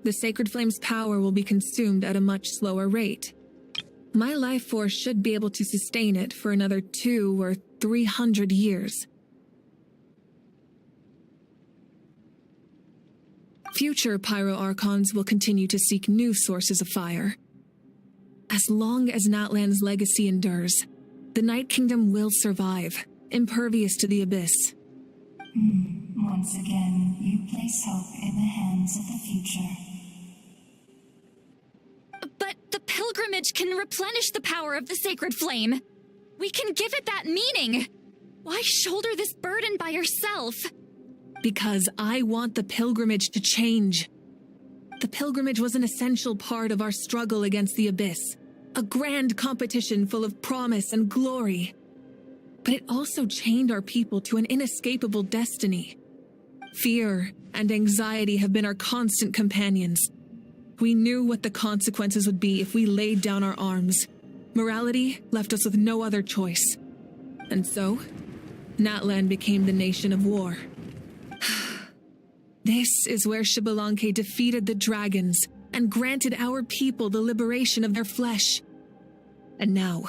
the Sacred Flame's power will be consumed at a much slower rate. My life force should be able to sustain it for another 200 or 300 years. Future Pyro Archons will continue to seek new sources of fire. As long as Natlan's legacy endures, the Night Kingdom will survive, impervious to the Abyss. Once again, you place hope in the hands of the future. But the pilgrimage can replenish the power of the sacred flame. We can give it that meaning. Why shoulder this burden by yourself? Because I want the pilgrimage to change. The pilgrimage was an essential part of our struggle against the Abyss. A grand competition full of promise and glory. But it also chained our people to an inescapable destiny. Fear and anxiety have been our constant companions. We knew what the consequences would be if we laid down our arms. Morality left us with no other choice. And so, Natlan became the nation of war. This is where Xbalanque defeated the dragons and granted our people the liberation of their flesh. And now,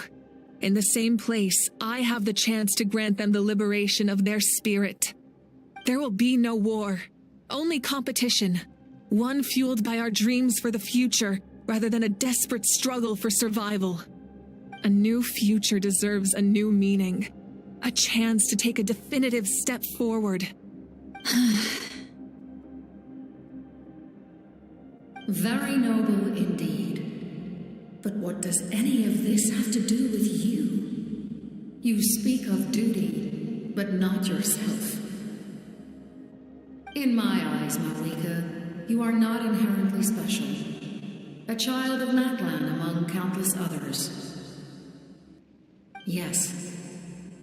in the same place, I have the chance to grant them the liberation of their spirit. There will be no war, only competition. One fueled by our dreams for the future, rather than a desperate struggle for survival. A new future deserves a new meaning. A chance to take a definitive step forward. Very noble indeed. But what does any of this have to do with you? You speak of duty, but not yourself. In my eyes, Malika, you are not inherently special. A child of Natlan among countless others. Yes,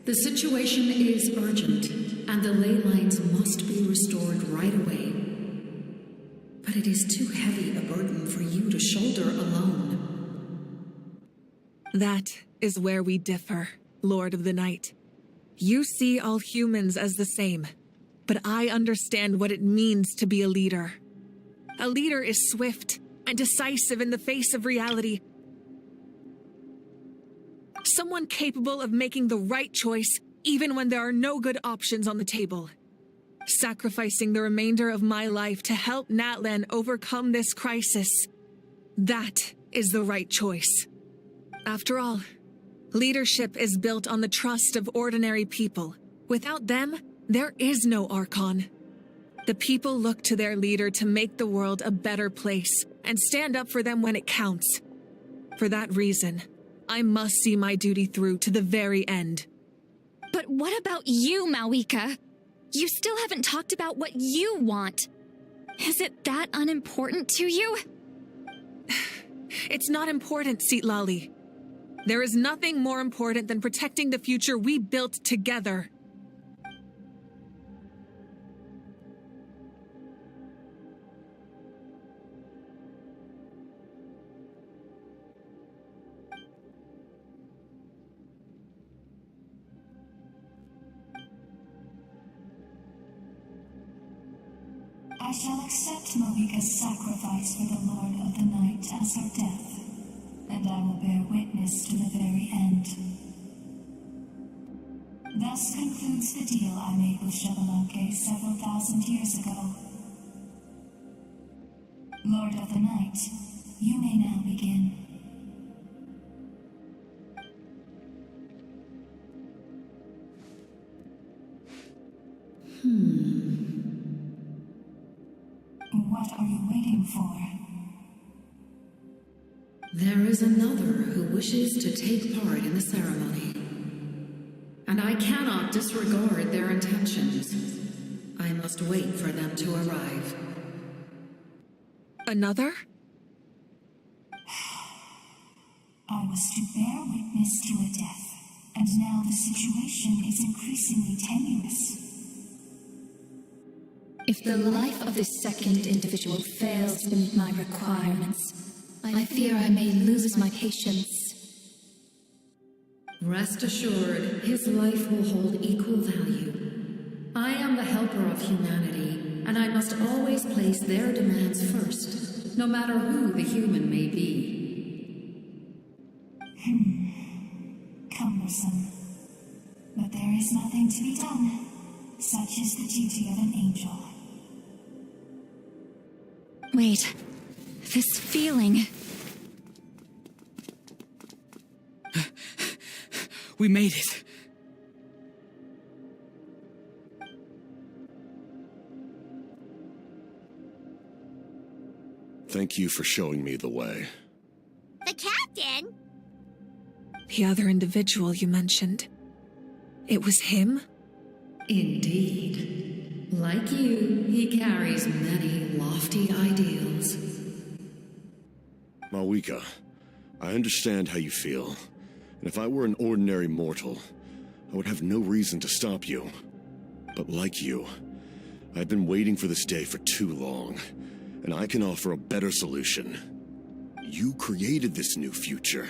the situation is urgent, and the ley lines must be restored right away. But it is too heavy a burden for you to shoulder alone. That is where we differ, Lord of the Night. You see all humans as the same, but I understand what it means to be a leader. A leader is swift and decisive in the face of reality. Someone capable of making the right choice even when there are no good options on the table. Sacrificing the remainder of my life to help Natlan overcome this crisis. That is the right choice. After all, leadership is built on the trust of ordinary people. Without them, there is no Archon. The people look to their leader to make the world a better place and stand up for them when it counts. For that reason, I must see my duty through to the very end. But what about you, Malika? You still haven't talked about what you want. Is it that unimportant to you? It's not important, Citlali. There is nothing more important than protecting the future we built together. I shall accept Malika's sacrifice for the Lord of the Night as her death, and I will bear witness to the very end. Thus concludes the deal I made with Xbalanque several thousand years ago. Lord of the Night, you may now begin. What are you waiting for? There is another who wishes to take part in the ceremony, and I cannot disregard their intentions. I must wait for them to arrive. Another? I was to bear witness to a death, and now the situation is increasingly tenuous. If the life of this second individual fails to meet my requirements, I fear I may lose my patience. Rest assured, his life will hold equal value. I am the helper of humanity, and I must always place their demands first, no matter who the human may be. Cumbersome. But there is nothing to be done. Such is the duty of an angel. Wait, this feeling. We made it. Thank you for showing me the way. The captain? The other individual you mentioned. It was him? Indeed. Like you, he carries many lofty ideals. Malika, I understand how you feel. And if I were an ordinary mortal, I would have no reason to stop you. But like you, I've been waiting for this day for too long, and I can offer a better solution. You created this new future,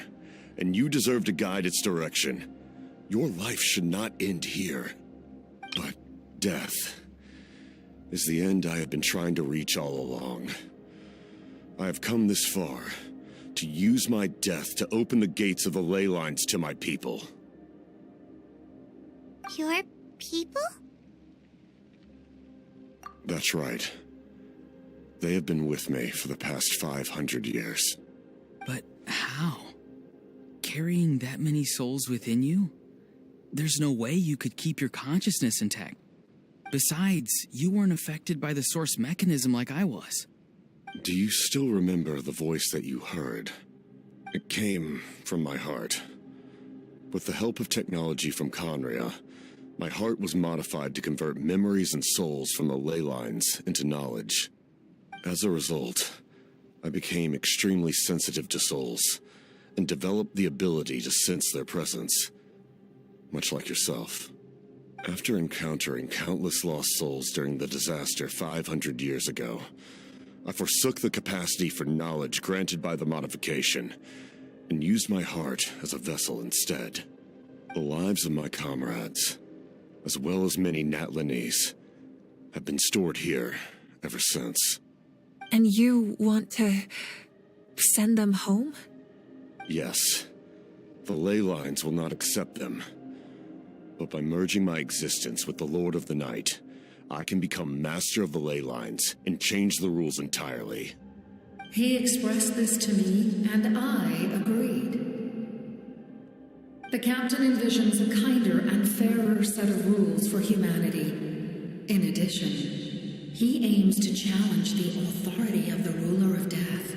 and you deserve to guide its direction. Your life should not end here. But death is the end I have been trying to reach all along. I have come this far to use my death to open the gates of the ley lines to my people. Your people? That's right. They have been with me for the past 500 years. But how? Carrying that many souls within you? There's no way you could keep your consciousness intact. Besides, you weren't affected by the source mechanism like I was. Do you still remember the voice that you heard? It came from my heart. With the help of technology from Conria, my heart was modified to convert memories and souls from the ley lines into knowledge. As a result, I became extremely sensitive to souls and developed the ability to sense their presence, much like yourself. After encountering countless lost souls during the disaster 500 years ago, I forsook the capacity for knowledge granted by the modification and used my heart as a vessel instead. The lives of my comrades, as well as many Natlanese, have been stored here ever since. And you want to send them home? Yes. The ley lines will not accept them. But by merging my existence with the Lord of the Night, I can become master of the ley lines and change the rules entirely. He expressed this to me, and I agreed. The captain envisions a kinder and fairer set of rules for humanity. In addition, he aims to challenge the authority of the ruler of death.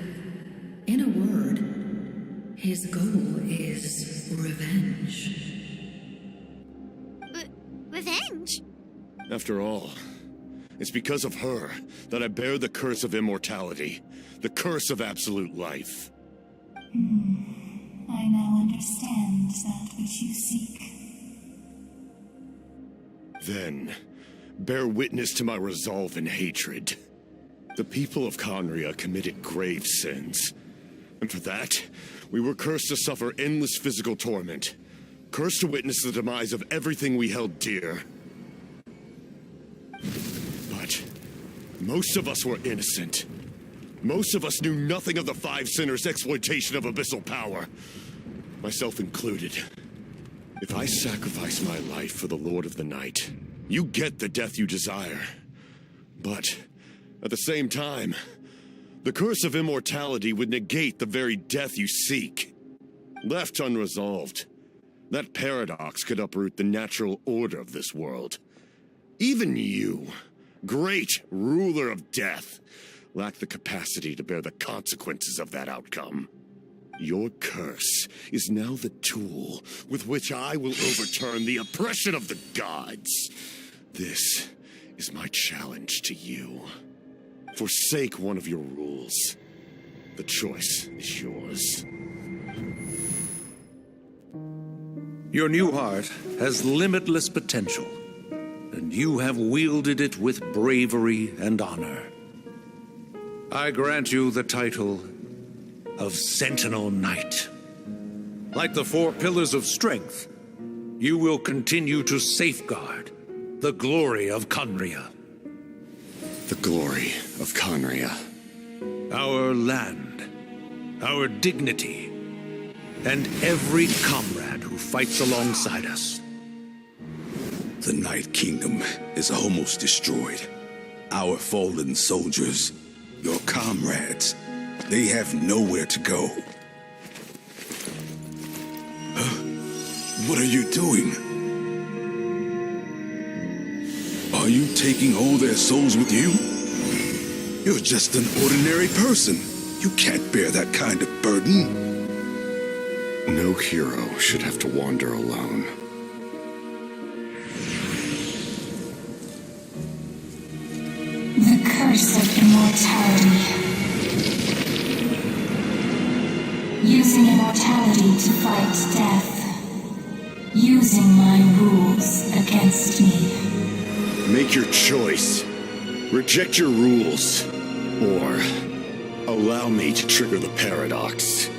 In a word, his goal is revenge. Revenge? After all, it's because of her that I bear the curse of immortality, the curse of absolute life. I now understand that which you seek. Then, bear witness to my resolve and hatred. The people of Conria committed grave sins, and for that, we were cursed to suffer endless physical torment, cursed to witness the demise of everything we held dear. But most of us were innocent. Most of us knew nothing of the Five Sinners' exploitation of abyssal power, myself included. If I sacrifice my life for the Lord of the Night, you get the death you desire. But at the same time, the curse of immortality would negate the very death you seek. Left unresolved, that paradox could uproot the natural order of this world. Even you, great ruler of death, lack the capacity to bear the consequences of that outcome. Your curse is now the tool with which I will overturn the oppression of the gods. This is my challenge to you. Forsake one of your rules. The choice is yours. Your new heart has limitless potential, and you have wielded it with bravery and honor. I grant you the title of Sentinel Knight. Like the four pillars of strength, you will continue to safeguard the glory of Conria. The glory of Conria. Our land, our dignity, and every comrade who fights alongside us. The Night Kingdom is almost destroyed. Our fallen soldiers, your comrades, they have nowhere to go. What are you doing? Are you taking all their souls with you? You're just an ordinary person. You can't bear that kind of burden. No hero should have to wander alone. The curse of immortality. Using immortality to fight death. Using my rules against me. Make your choice. Reject your rules. Or allow me to trigger the paradox.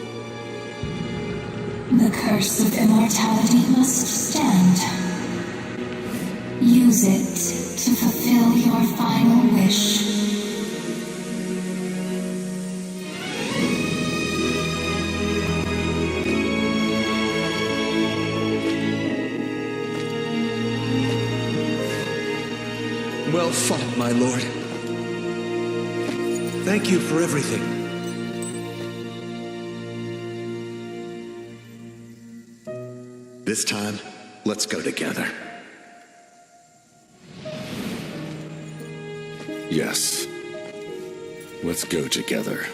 The curse of immortality must stand. Use it to fulfill your final wish. Well fought, my lord. Thank you for everything. This time, let's go together. Yes. Let's go together.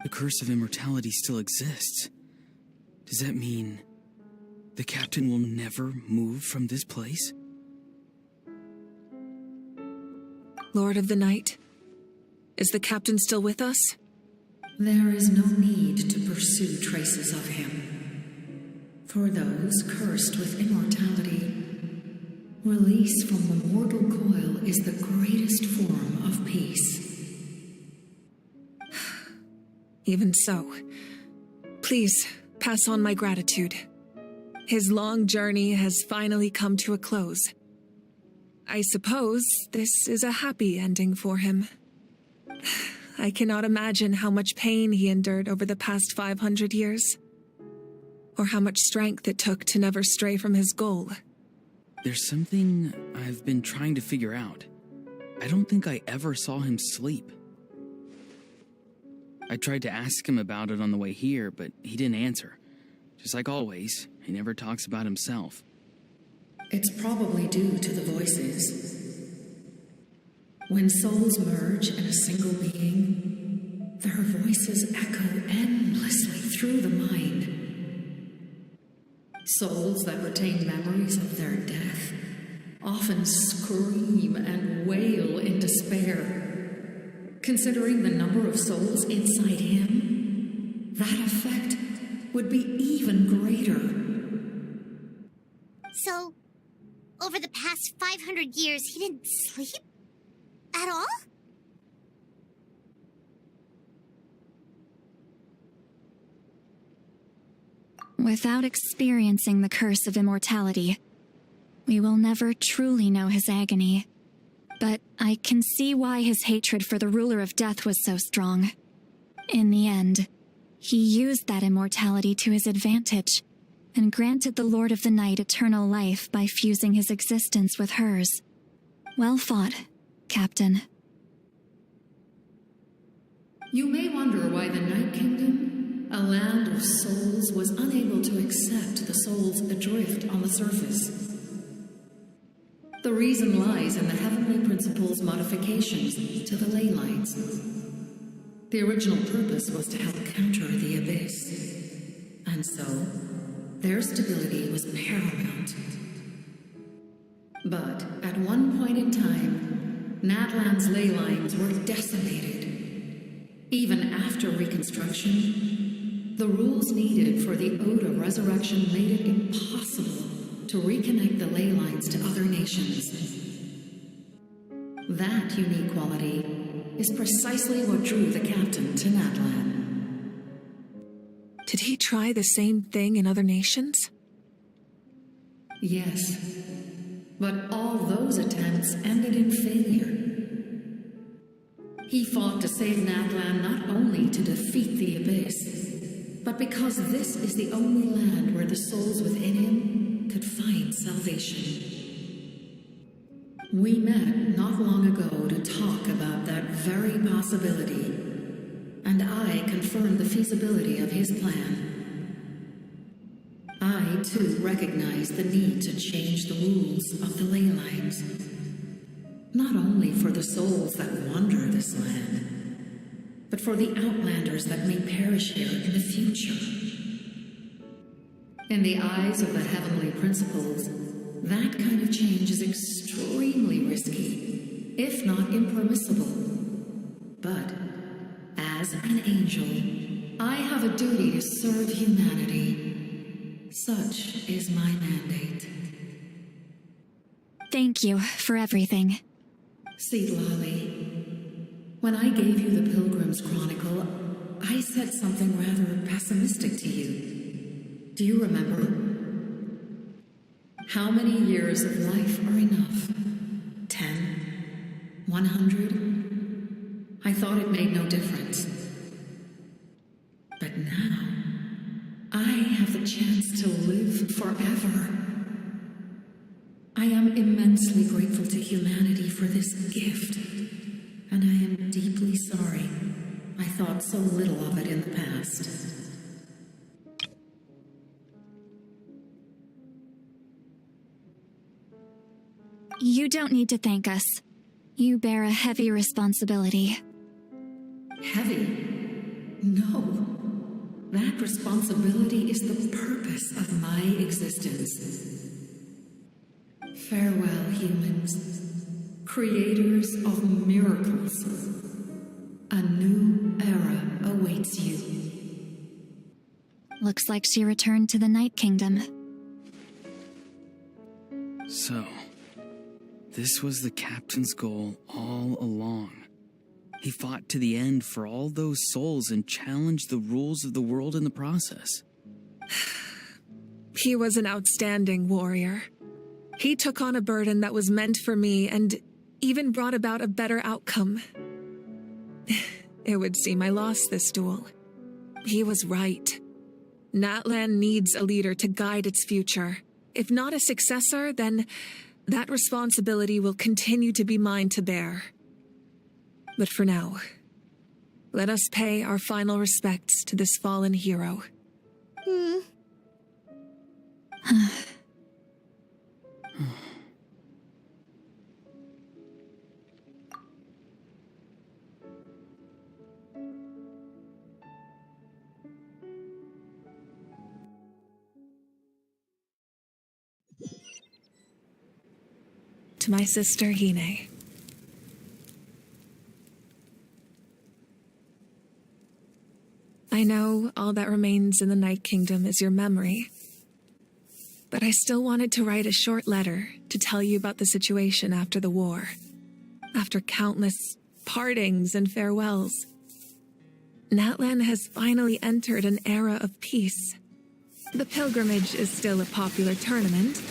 The curse of immortality still exists. Does that mean the captain will never move from this place? Lord of the Night, is the captain still with us? There is no need to pursue traces of him. For those cursed with immortality, release from the mortal coil is the greatest form of peace. Even so, please pass on my gratitude. His long journey has finally come to a close. I suppose this is a happy ending for him. I cannot imagine how much pain he endured over the past 500 years, or how much strength it took to never stray from his goal. There's something I've been trying to figure out. I don't think I ever saw him sleep. I tried to ask him about it on the way here, but he didn't answer. Just like always, he never talks about himself. It's probably due to the voices. When souls merge in a single being, their voices echo endlessly through the mind. Souls that retain memories of their death often scream and wail in despair. Considering the number of souls inside him, that effect would be even greater. So, over the past 500 years, he didn't sleep? At all? Without experiencing the curse of immortality, we will never truly know his agony. But I can see why his hatred for the ruler of death was so strong. In the end, he used that immortality to his advantage, and granted the Lord of the Night eternal life by fusing his existence with hers. Well fought, Captain. You may wonder why the Night Kingdom, a land of souls, was unable to accept the souls adrift on the surface. The reason lies in the Heavenly Principle's modifications to the ley lines. The original purpose was to help counter the abyss, and so their stability was paramount. But at one point in time, Natlan's ley lines were decimated. Even after reconstruction, the rules needed for the Ode of Resurrection made it impossible to reconnect the ley lines to other nations. That unique quality is precisely what drew the captain to Natlan. Did he try the same thing in other nations? Yes, but all those attempts ended in failure. He fought to save Natlan not only to defeat the Abyss, but because this is the only land where the souls within him could find salvation. We met not long ago to talk about that very possibility, and I confirmed the feasibility of his plan. I, too, recognize the need to change the rules of the ley lines, not only for the souls that wander this land, but for the outlanders that may perish here in the future. In the eyes of the Heavenly Principles, that kind of change is extremely risky, if not impermissible. But, as an angel, I have a duty to serve humanity. Such is my mandate. Thank you for everything. See, Lolly, when I gave you the Pilgrim's Chronicle, I said something rather pessimistic to you. Do you remember? How many years of life are enough? 10? 100? I thought it made no difference. But now, I have the chance to live forever. I am immensely grateful to humanity for this gift, and I am deeply sorry I thought so little of it in the past. You don't need to thank us. You bear a heavy responsibility. Heavy? No. That responsibility is the purpose of my existence. Farewell, humans. creators of miracles, a new era awaits you. Looks like she returned to the Night Kingdom. So, this was the captain's goal all along. He fought to the end for all those souls and challenged the rules of the world in the process. He was an outstanding warrior. He took on a burden that was meant for me and even brought about a better outcome. It would seem I lost this duel. He was right. Natlan needs a leader to guide its future. If not a successor, then that responsibility will continue to be mine to bear. But for now, let us pay our final respects to this fallen hero. To my sister, Hine. I know all that remains in the Night Kingdom is your memory, but I still wanted to write a short letter to tell you about the situation after the war. After countless partings and farewells, Natlan has finally entered an era of peace. The pilgrimage is still a popular tournament,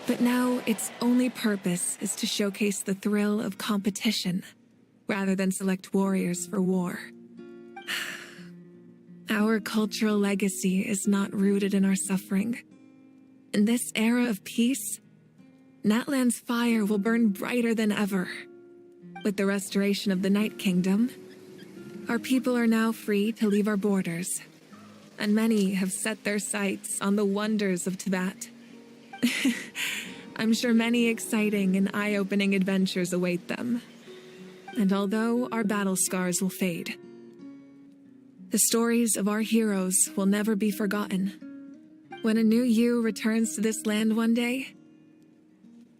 but now its only purpose is to showcase the thrill of competition, rather than select warriors for war. Our cultural legacy is not rooted in our suffering. In this era of peace, Natlan's fire will burn brighter than ever. With the restoration of the Night Kingdom, our people are now free to leave our borders, and many have set their sights on the wonders of Tibet. I'm sure many exciting and eye-opening adventures await them. And although our battle scars will fade, the stories of our heroes will never be forgotten. When a new you returns to this land one day,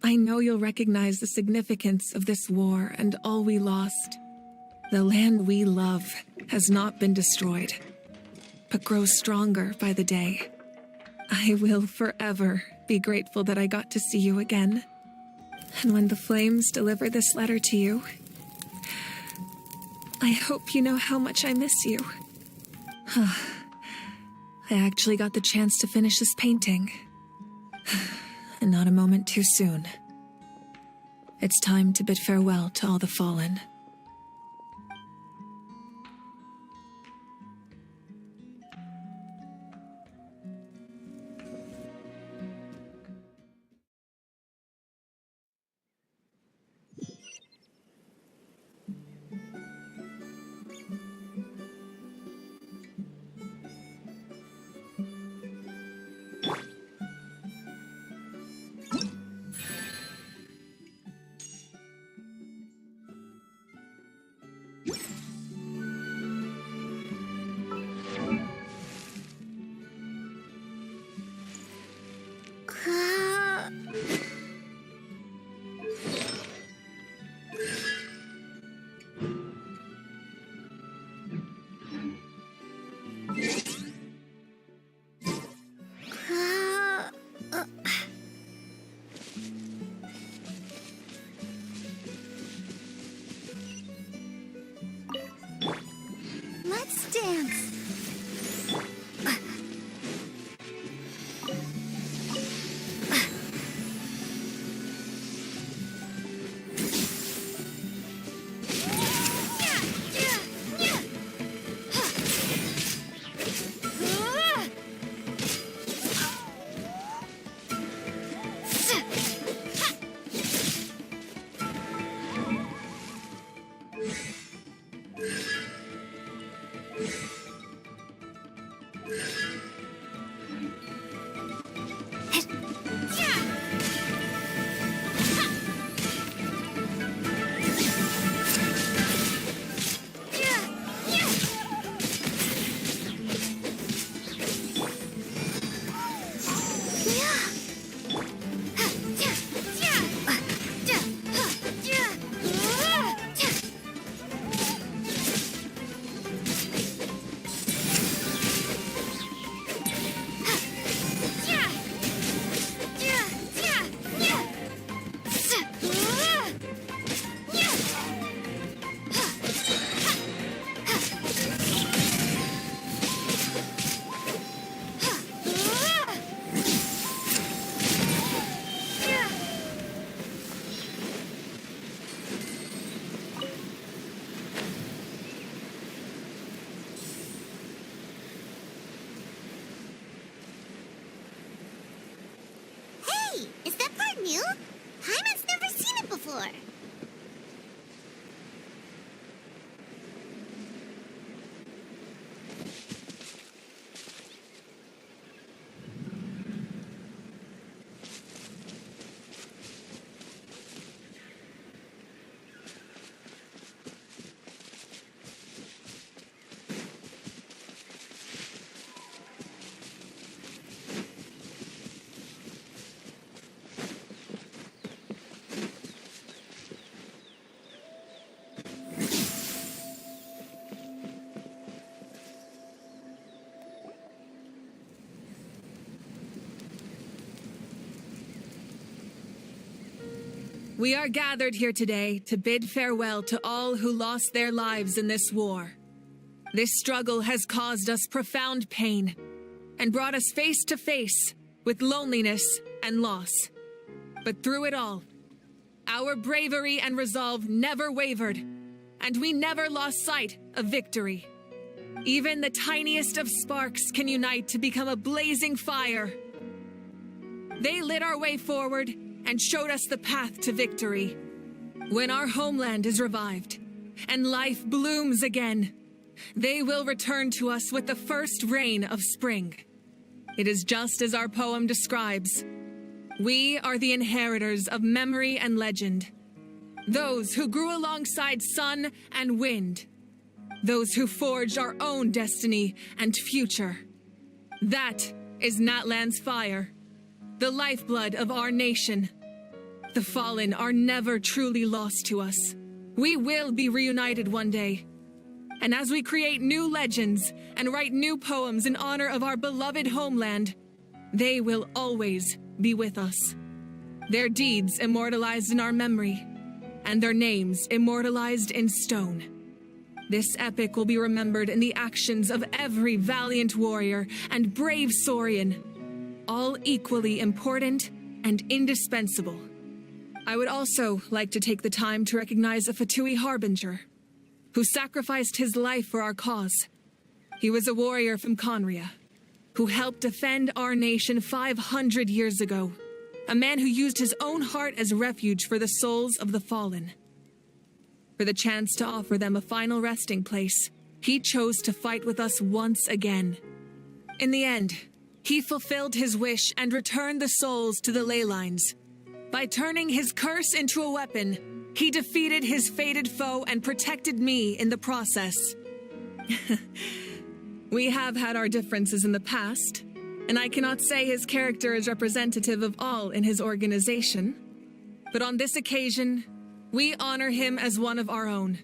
I know you'll recognize the significance of this war and all we lost. The land we love has not been destroyed, but grows stronger by the day. I will forever be grateful that I got to see you again. And when the flames deliver this letter to you, I hope you know how much I miss you. I actually got the chance to finish this painting. And not a moment too soon. It's time to bid farewell to all the fallen. Let's dance. before. We are gathered here today to bid farewell to all who lost their lives in this war. This struggle has caused us profound pain and brought us face to face with loneliness and loss. But through it all, our bravery and resolve never wavered, and we never lost sight of victory. Even the tiniest of sparks can unite to become a blazing fire. They lit our way forward and showed us the path to victory. When our homeland is revived and life blooms again, they will return to us with the first rain of spring. It is just as our poem describes. We are the inheritors of memory and legend. Those who grew alongside sun and wind. Those who forged our own destiny and future. That is Natlan's fire, the lifeblood of our nation. The fallen are never truly lost to us. We will be reunited one day. And as we create new legends and write new poems in honor of our beloved homeland, they will always be with us. Their deeds immortalized in our memory, and their names immortalized in stone. This epic will be remembered in the actions of every valiant warrior and brave Saurian, all equally important and indispensable. I would also like to take the time to recognize a Fatui Harbinger, who sacrificed his life for our cause. He was a warrior from Conria, who helped defend our nation 500 years ago, a man who used his own heart as refuge for the souls of the fallen. For the chance to offer them a final resting place, he chose to fight with us once again. In the end, he fulfilled his wish and returned the souls to the ley lines. By turning his curse into a weapon, he defeated his fated foe and protected me in the process. We have had our differences in the past, and I cannot say his character is representative of all in his organization. But on this occasion, we honor him as one of our own.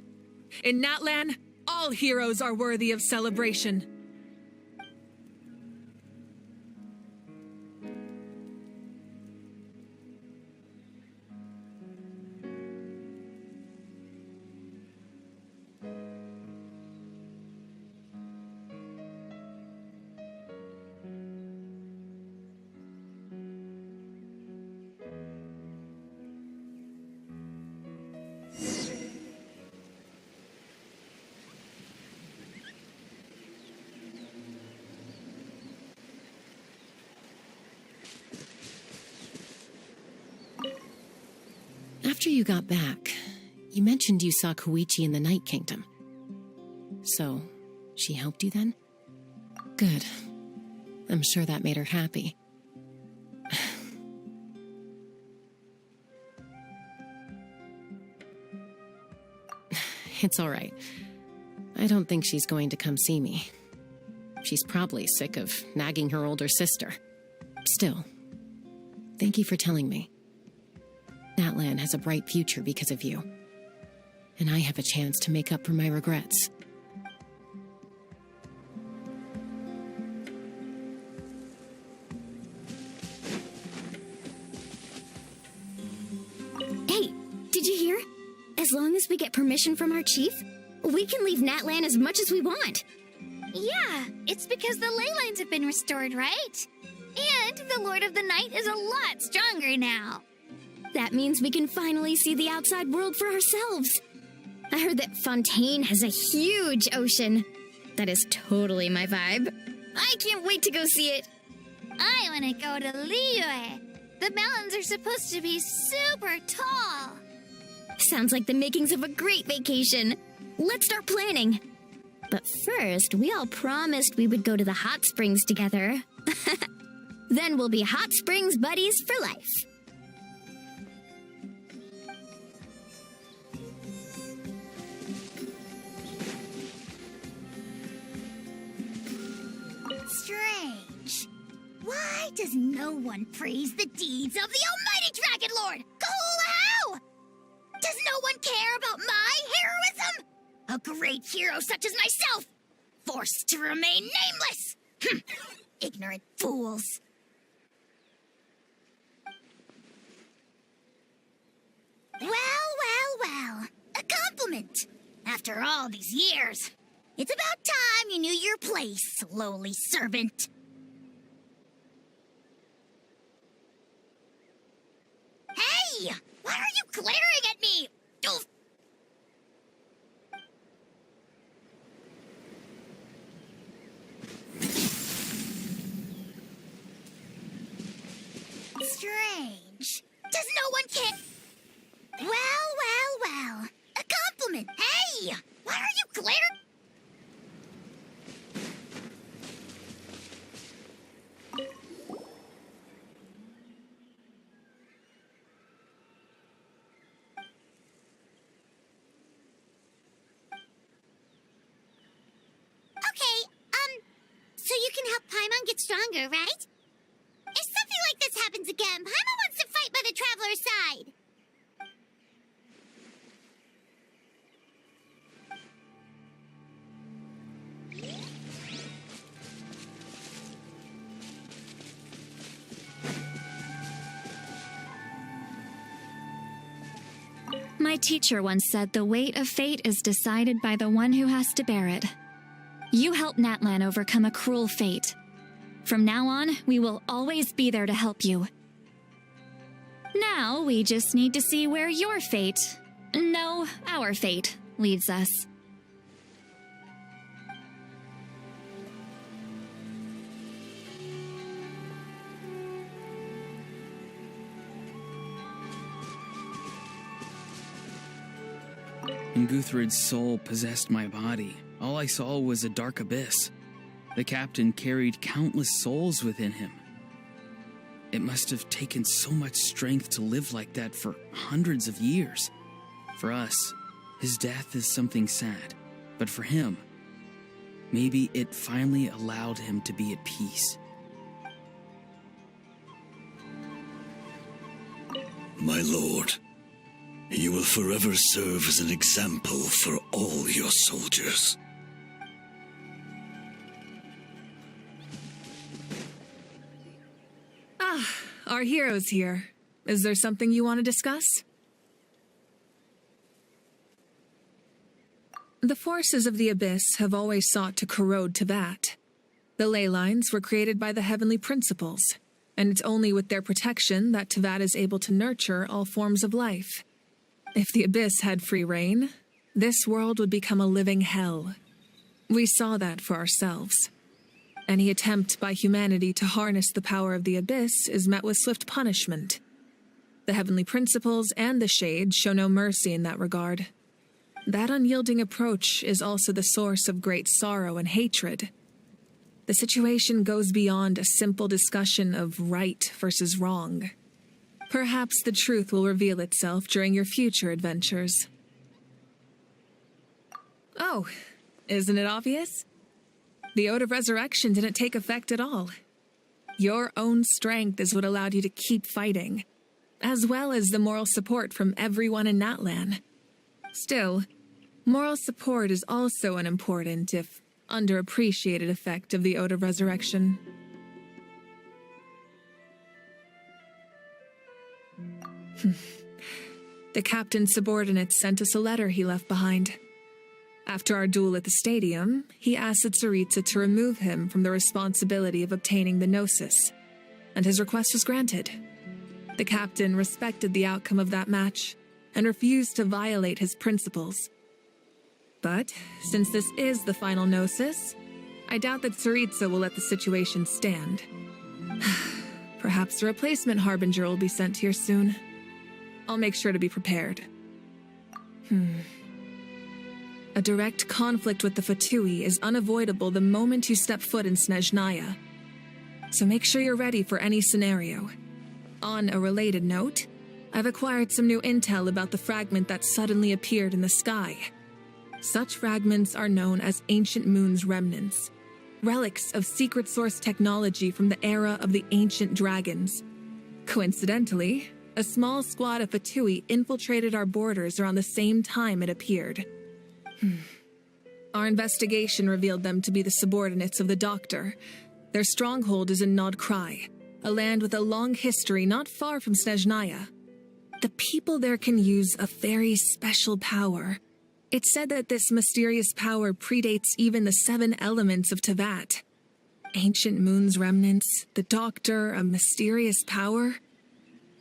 In Natlan, all heroes are worthy of celebration. After you got back, you mentioned you saw Koichi in the Night Kingdom. So, she helped you then? Good. I'm sure that made her happy. It's all right. I don't think she's going to come see me. She's probably sick of nagging her older sister. Still, thank you for telling me. Natlan has a bright future because of you. And I have a chance to make up for my regrets. Hey, did you hear? As long as we get permission from our chief, we can leave Natlan as much as we want. Yeah, it's because the ley lines have been restored, right? And the Lord of the Night is a lot stronger now. That means we can finally see the outside world for ourselves. I heard that Fontaine has a huge ocean. That is totally my vibe. I can't wait to go see it. I want to go to Liyue. The mountains are supposed to be super tall. Sounds like the makings of a great vacation. Let's start planning. But first, we all promised we would go to the hot springs together. Then we'll be hot springs buddies for life. Strange. Why does no one praise the deeds of the almighty Dragon Lord, Kahula? Does no one care about my heroism? A great hero such as myself, forced to remain nameless. Ignorant fools. Well. A compliment. After all these years, it's about time you knew your place, lowly servant. Hey! Why are you glaring at me? Oof. Strange. Does no one care? Well. A compliment. Hey! Why are you glaring? Okay, so you can help Paimon get stronger, right? If something like this happens again, Paimon wants to fight by the Traveler's side. My teacher once said the weight of fate is decided by the one who has to bear it. You helped Natlan overcome a cruel fate. From now on, we will always be there to help you. Now, we just need to see where your fate, no, our fate, leads us. When Guthred's soul possessed my body, all I saw was a dark abyss. The captain carried countless souls within him. It must have taken so much strength to live like that for hundreds of years. For us, his death is something sad, but for him, maybe it finally allowed him to be at peace. My lord, you will forever serve as an example for all your soldiers. Our hero's here. Is there something you want to discuss? The forces of the Abyss have always sought to corrode Teyvat. The ley lines were created by the heavenly principles, and it's only with their protection that Teyvat is able to nurture all forms of life. If the Abyss had free reign, this world would become a living hell. We saw that for ourselves. Any attempt by humanity to harness the power of the Abyss is met with swift punishment. The heavenly principles and the Shade show no mercy in that regard. That unyielding approach is also the source of great sorrow and hatred. The situation goes beyond a simple discussion of right versus wrong. Perhaps the truth will reveal itself during your future adventures. Oh, isn't it obvious? The Ode of Resurrection didn't take effect at all. Your own strength is what allowed you to keep fighting, as well as the moral support from everyone in Natlan. Still, moral support is also an important, if underappreciated, effect of the Ode of Resurrection. The captain's subordinates sent us a letter he left behind. After our duel at the stadium, he asked Tsaritsa to remove him from the responsibility of obtaining the Gnosis, and his request was granted. The captain respected the outcome of that match and refused to violate his principles. But, since this is the final Gnosis, I doubt that Tsaritsa will let the situation stand. Perhaps a replacement Harbinger will be sent here soon. I'll make sure to be prepared. A direct conflict with the Fatui is unavoidable the moment you step foot in Snezhnaya. So make sure you're ready for any scenario. On a related note, I've acquired some new intel about the fragment that suddenly appeared in the sky. Such fragments are known as Ancient Moon's remnants, relics of secret source technology from the era of the ancient dragons. Coincidentally, a small squad of Fatui infiltrated our borders around the same time it appeared. Our investigation revealed them to be the subordinates of the Doctor. Their stronghold is in Nod Krai, a land with a long history not far from Snezhnaya. The people there can use a very special power. It's said that this mysterious power predates even the 7 elements of Tevat. Ancient Moon's remnants, the Doctor, a mysterious power.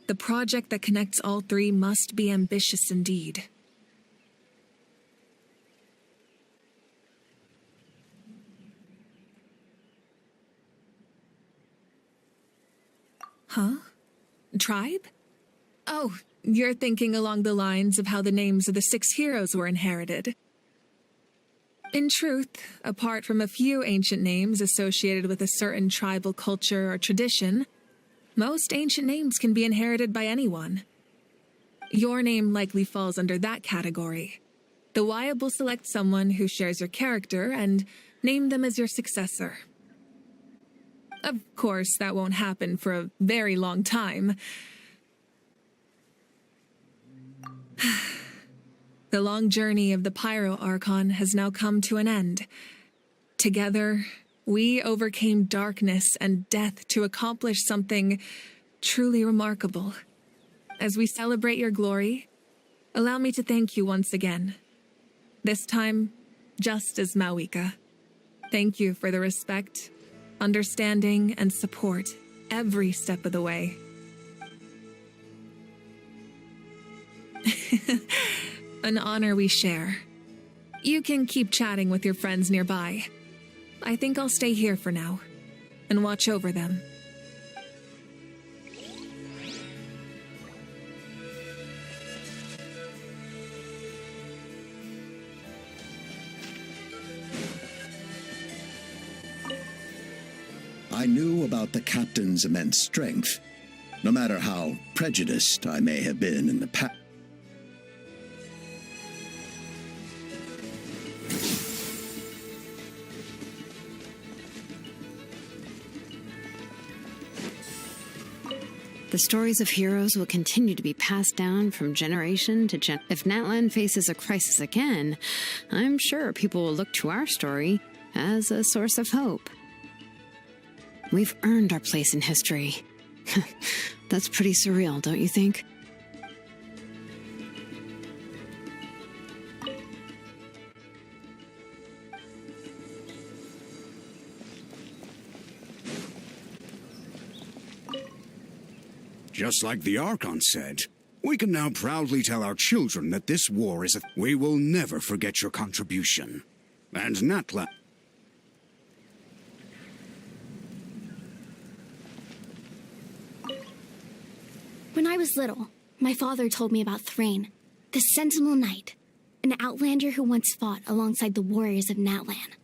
The project that connects all 3 must be ambitious indeed. Huh? Tribe? Oh, you're thinking along the lines of how the names of the 6 heroes were inherited. In truth, apart from a few ancient names associated with a certain tribal culture or tradition, most ancient names can be inherited by anyone. Your name likely falls under that category. The Wyab will select someone who shares your character and name them as your successor. Of course, that won't happen for a very long time. The long journey of the Pyro Archon has now come to an end. Together, we overcame darkness and death to accomplish something truly remarkable. As we celebrate your glory, allow me to thank you once again. This time, just as Mawika. Thank you for the respect, understanding, and support every step of the way. An honor we share. You can keep chatting with your friends nearby. I think I'll stay here for now and watch over them. I knew about the captain's immense strength, no matter how prejudiced I may have been in the past. The stories of heroes will continue to be passed down from generation to generation. If Natlan faces a crisis again, I'm sure people will look to our story as a source of hope. We've earned our place in history. That's pretty surreal, don't you think? Just like the Archon said, we can now proudly tell our children that this war is we will never forget your contribution. And Natla... When I was little, my father told me about Thrain, the Sentinel Knight, an outlander who once fought alongside the warriors of Natlan.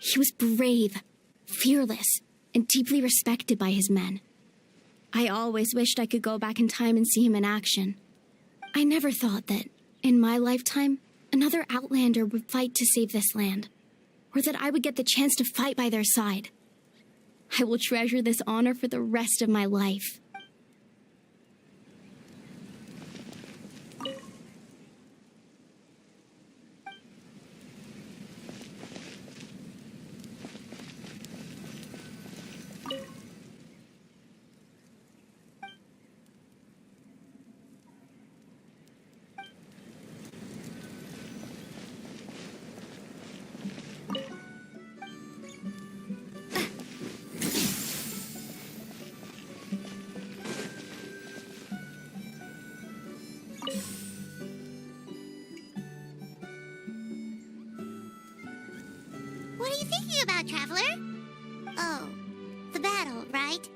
He was brave, fearless, and deeply respected by his men. I always wished I could go back in time and see him in action. I never thought that, in my lifetime, another outlander would fight to save this land, or that I would get the chance to fight by their side. I will treasure this honor for the rest of my life. What are you thinking about, Traveler? Oh, the battle, right?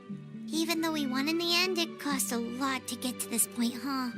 Even though we won in the end, it cost a lot to get to this point, huh?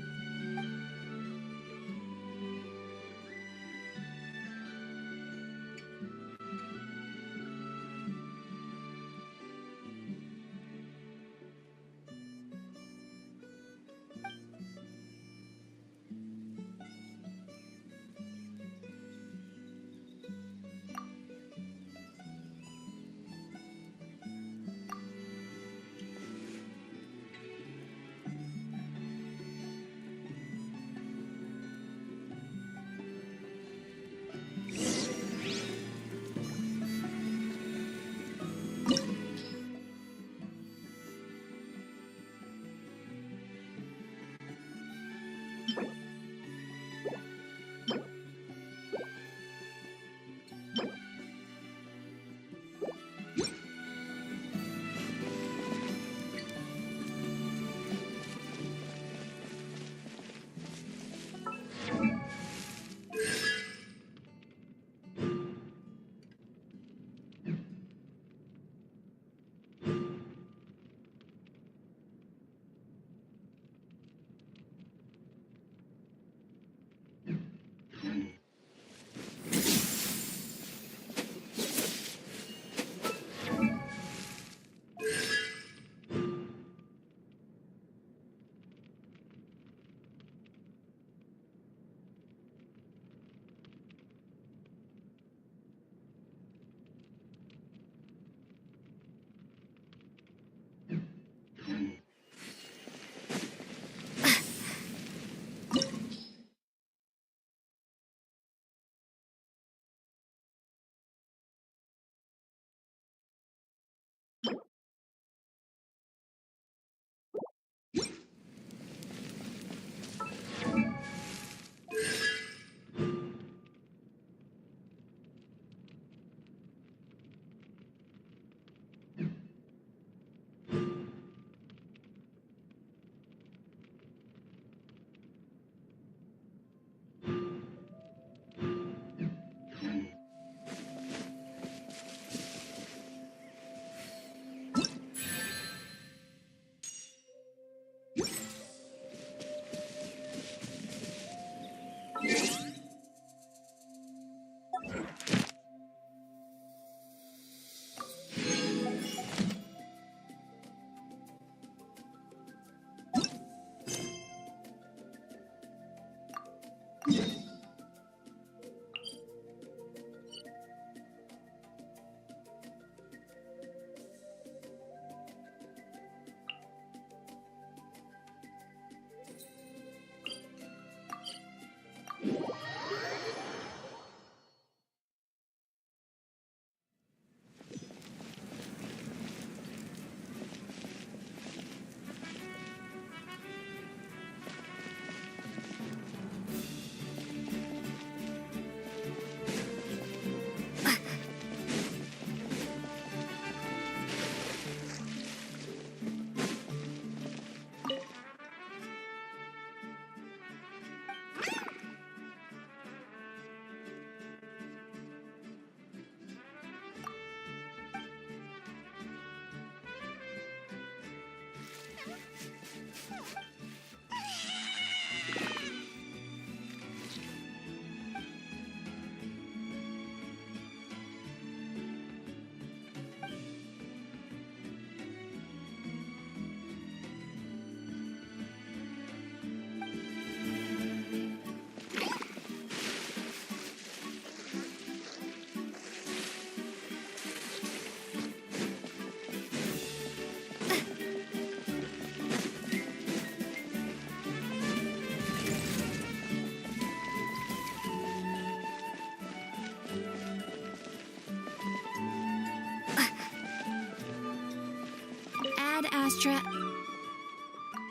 Astra.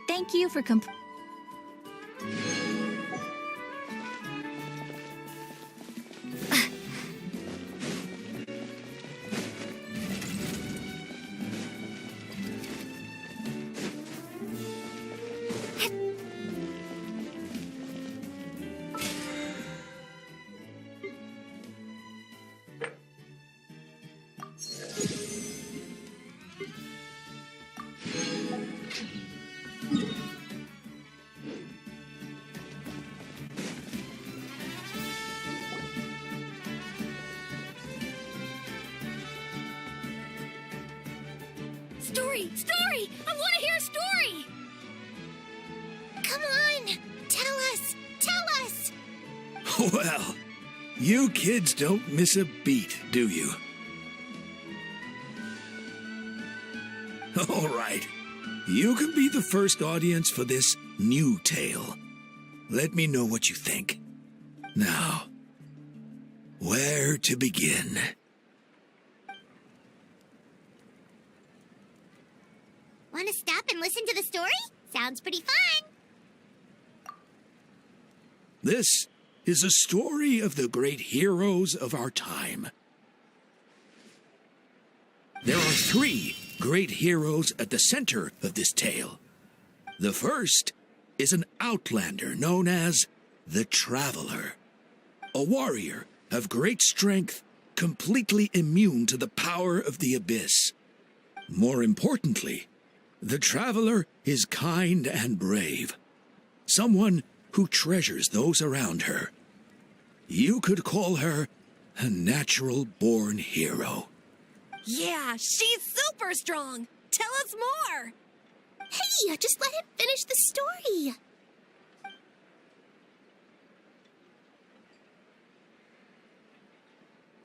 Thank you for Story! Story! I want to hear a story! Come on! Tell us! Tell us! Well, you kids don't miss a beat, do you? All right. You can be the first audience for this new tale. Let me know what you think. Now, where to begin? Want to stop and listen to the story? Sounds pretty fun. This is a story of the great heroes of our time. There are 3 great heroes at the center of this tale. The first is an outlander known as the Traveler, a warrior of great strength, completely immune to the power of the abyss. More importantly, the Traveler is kind and brave, someone who treasures those around her. You could call her a natural-born hero. Yeah, she's super strong! Tell us more! Hey, just let him finish the story.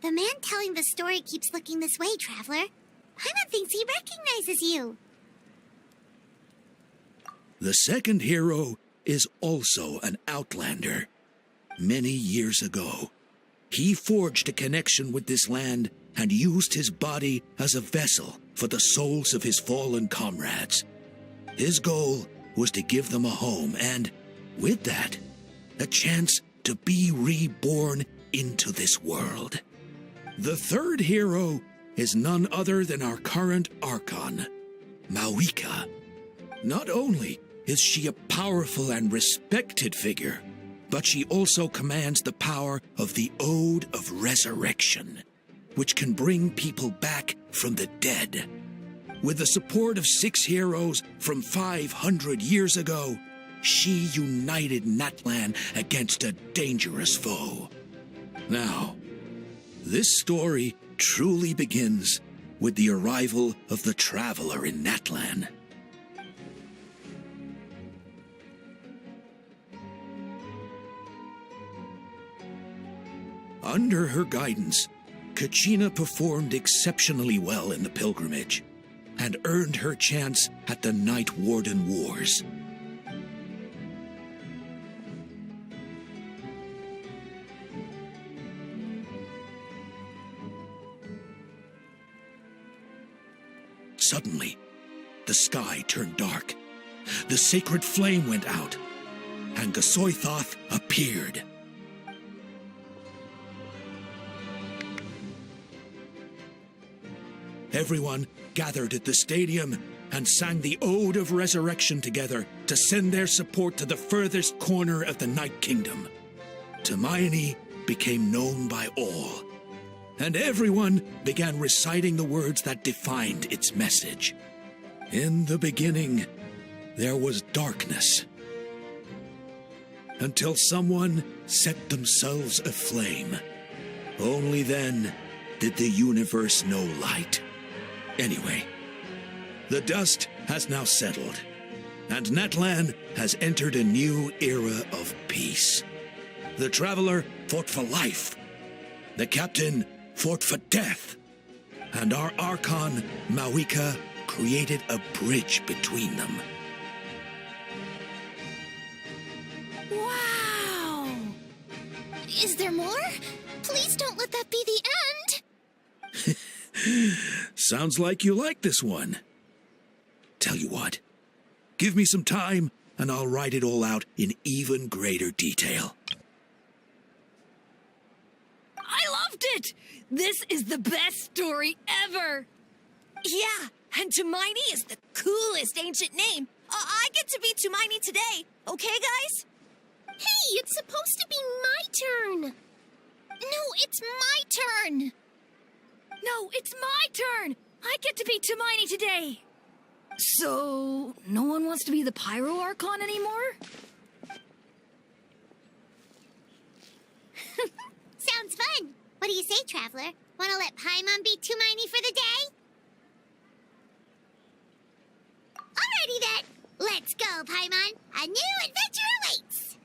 The man telling the story keeps looking this way, Traveler. Paimon thinks he recognizes you. The second hero is also an outlander. Many years ago, he forged a connection with this land and used his body as a vessel for the souls of his fallen comrades. His goal was to give them a home and, with that, a chance to be reborn into this world. The third hero is none other than our current Archon, Mawika. Not only is she a powerful and respected figure, but she also commands the power of the Ode of Resurrection, which can bring people back from the dead. With the support of 6 heroes from 500 years ago, she united Natlan against a dangerous foe. Now, this story truly begins with the arrival of the Traveler in Natlan. Under her guidance, Kachina performed exceptionally well in the pilgrimage and earned her chance at the Night Warden Wars. Suddenly, the sky turned dark, the sacred flame went out, and Gasoithoth appeared. Everyone gathered at the stadium and sang the Ode of Resurrection together to send their support to the furthest corner of the Night Kingdom. Hermione became known by all, and everyone began reciting the words that defined its message. In the beginning, there was darkness, until someone set themselves aflame. Only then did the universe know light. Anyway, the dust has now settled, and Natlan has entered a new era of peace. The Traveler fought for life, the Captain fought for death, and our Archon, Mawika, created a bridge between them. Wow! Is there more? Please don't let that be the end! Sounds like you like this one. Tell you what, give me some time, and I'll write it all out in even greater detail. I loved it! This is the best story ever! Yeah, and Tumaini is the coolest ancient name. I get to be Tumaini today, okay, guys? Hey, it's supposed to be my turn! No, it's my turn! No, it's my turn! I get to be Tumaini today! So, no one wants to be the Pyro Archon anymore? Sounds fun! What do you say, Traveler? Wanna let Paimon be Tumaini for the day? Alrighty then! Let's go, Paimon! A new adventure awaits!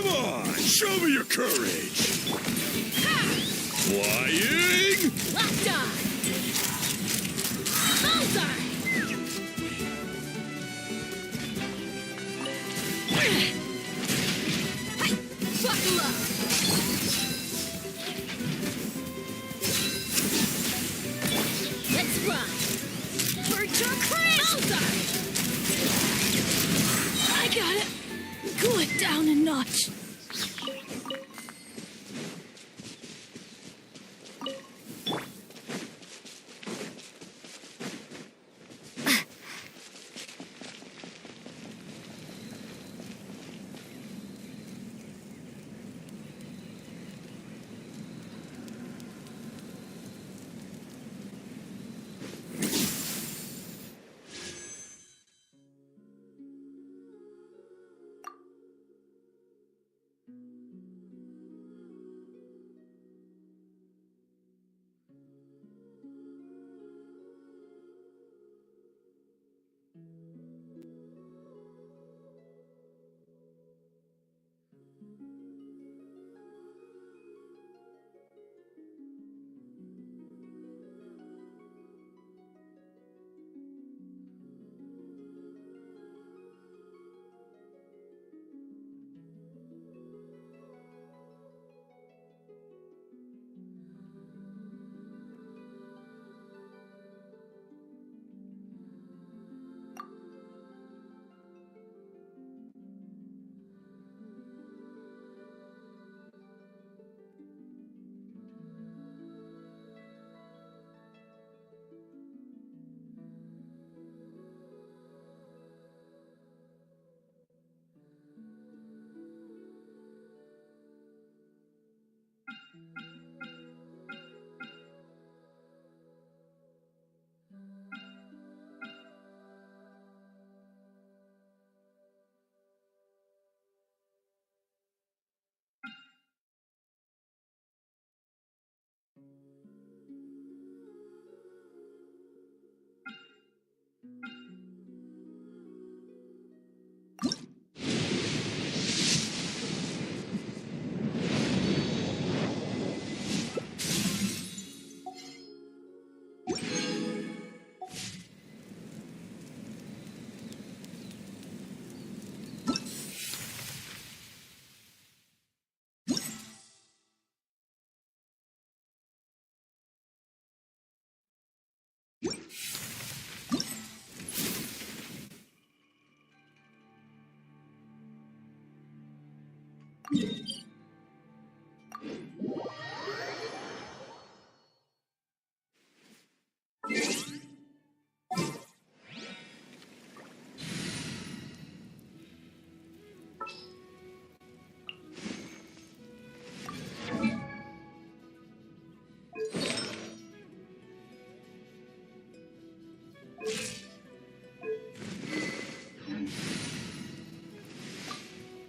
Come on, show me your courage. Flying. Locked on! Bullseye! Buckle up! Let's fly! Virtual crash! Bullseye! I got it! Cool it down a notch.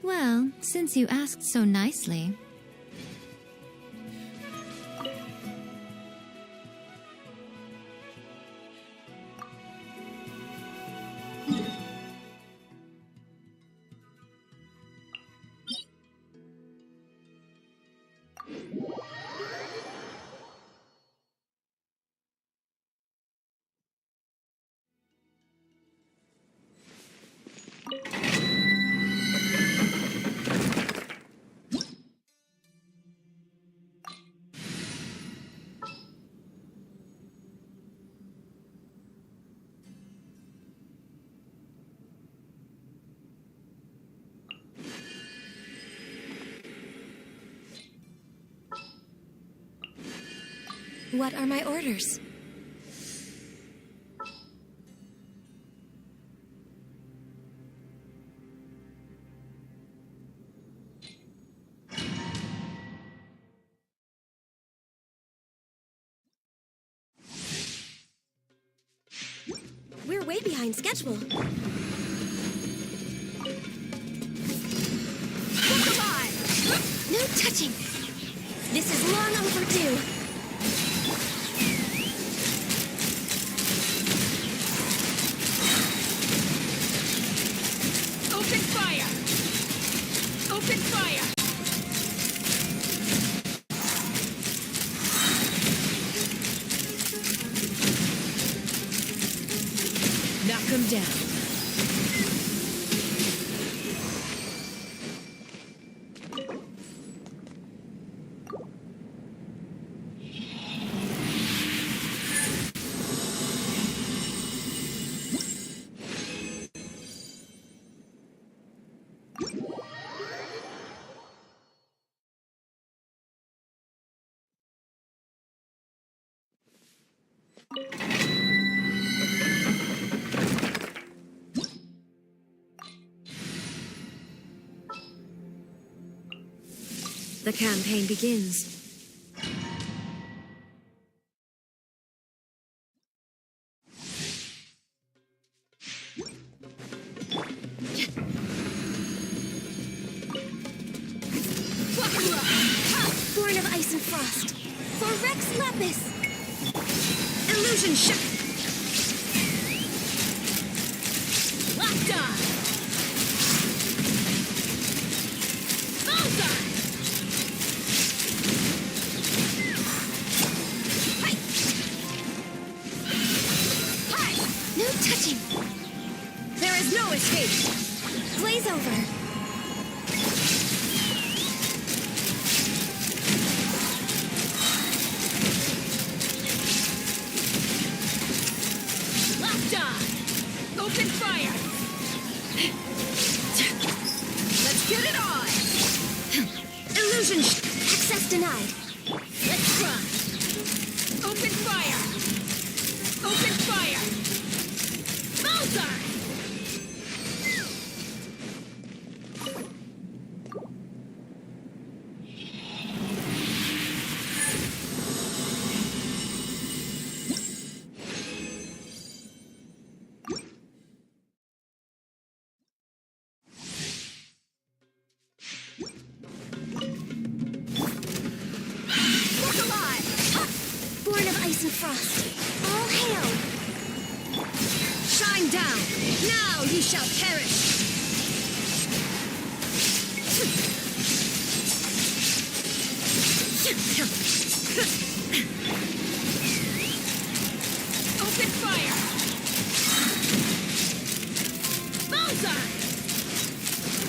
Well, since you asked so nicely. What are my orders? We're way behind schedule. No touching! This is long overdue! Open fire! Open fire! Knock him down. The campaign begins. Born of ice and frost. For Rex Lapis. Illusion shot! Locked on! Bullseye! No touching. There is no escape! Blaze over. Locked on! Open fire! Let's get it on! Illusion access denied. Let's try! Open fire! Open fire! Bullseye! Born of ice and frost. All hail. Shine down! Now ye shall perish! Open fire! Bullseye!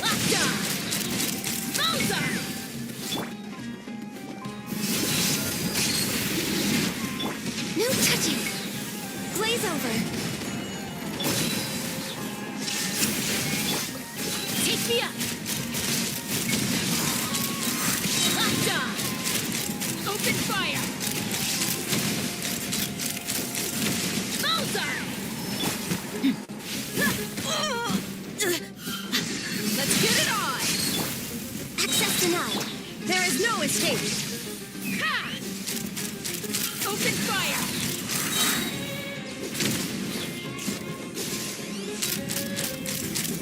Locked on! Bullseye! No touching. Blaze over. Take me up! Locked on! Open fire! Bullseye! Let's get it on! Access denied. There is no escape! Ha! Open fire!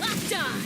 Locked on!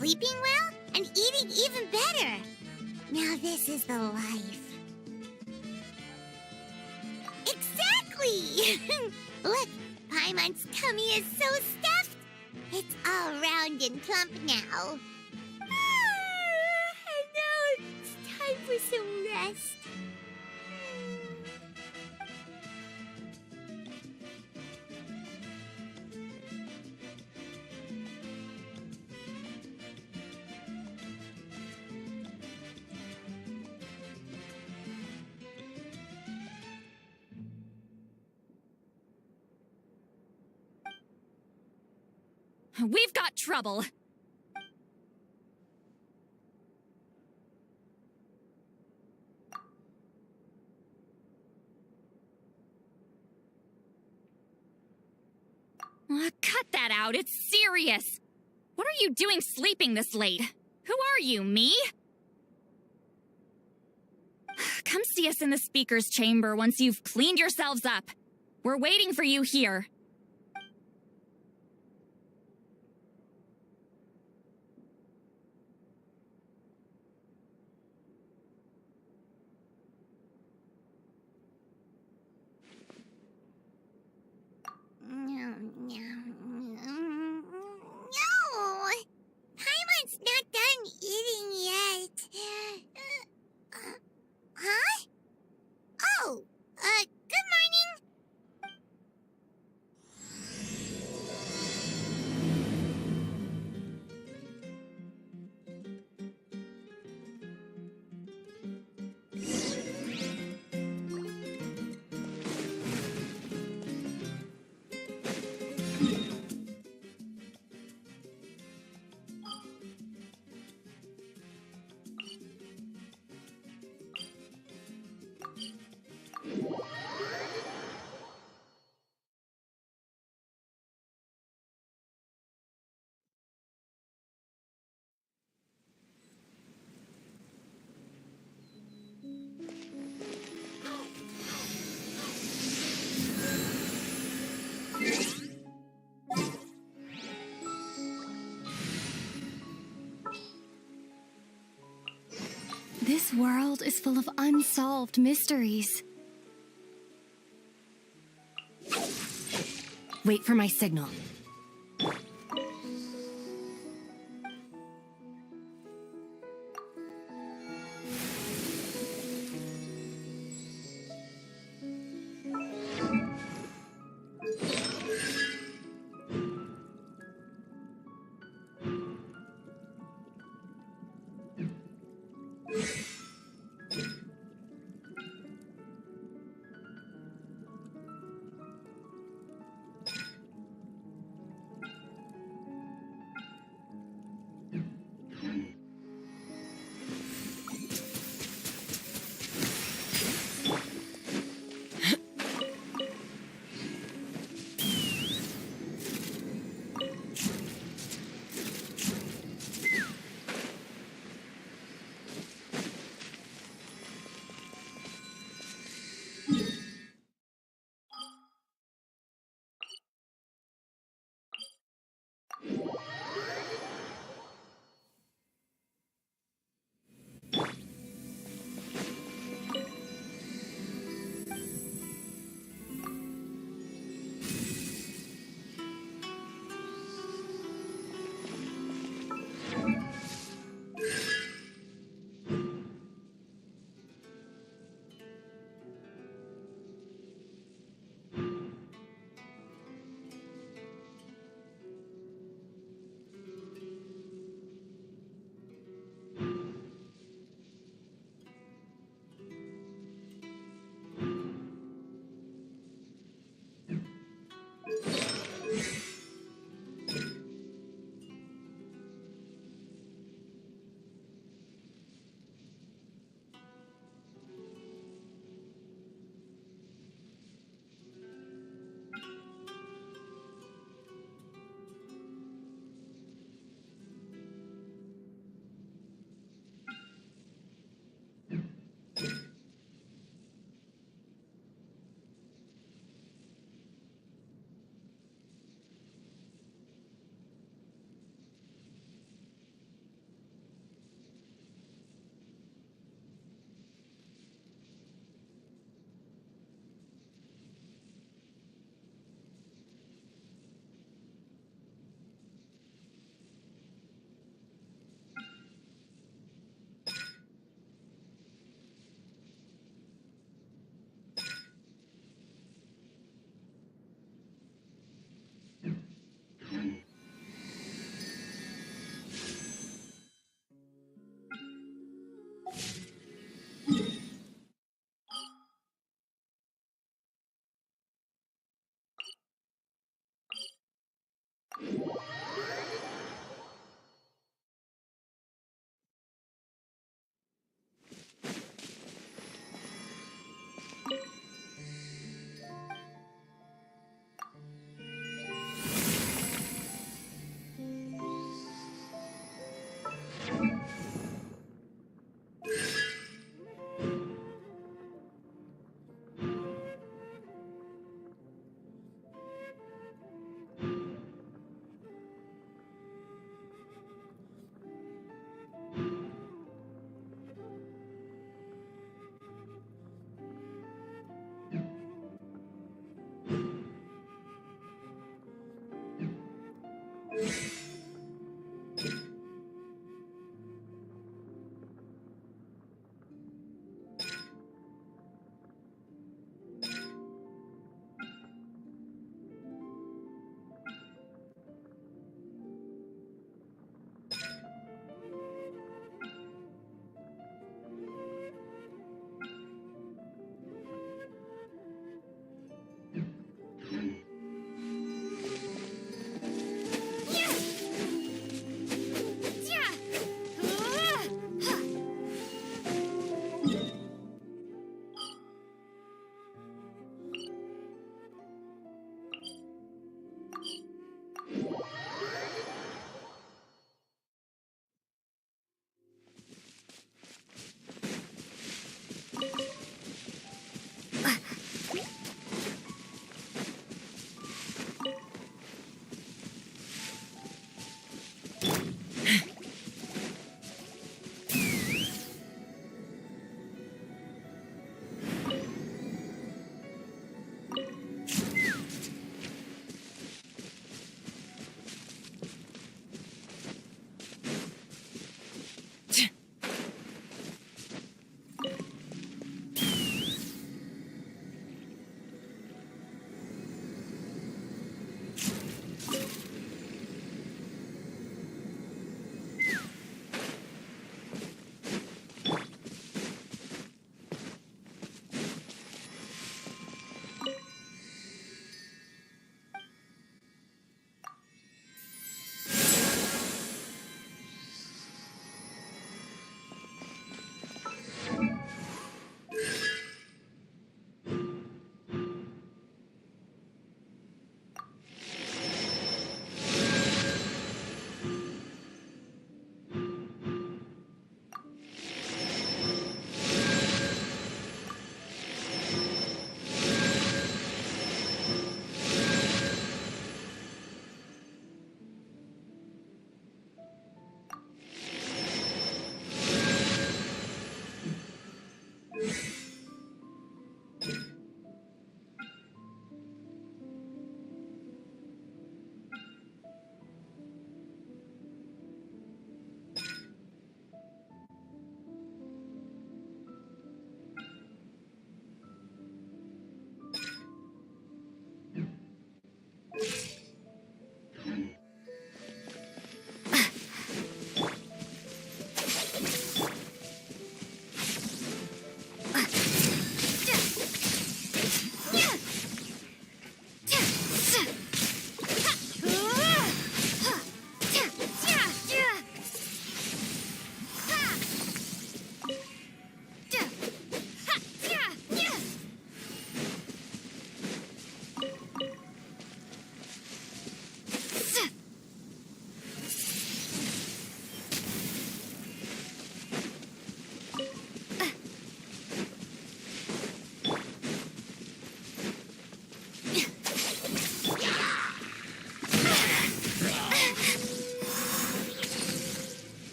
sleeping well, and eating even better. Now this is the life. Exactly! Look, Paimon's tummy is so stuffed. It's all round and plump now. And now it's time for some rest. We've got trouble. Cut that out. It's serious. What are you doing sleeping this late? Who are you, me? Come see us in the speaker's chamber once you've cleaned yourselves up. We're waiting for you here. No! Paimon's not done eating yet. Huh? Oh, good morning. This world is full of unsolved mysteries. Wait for my signal.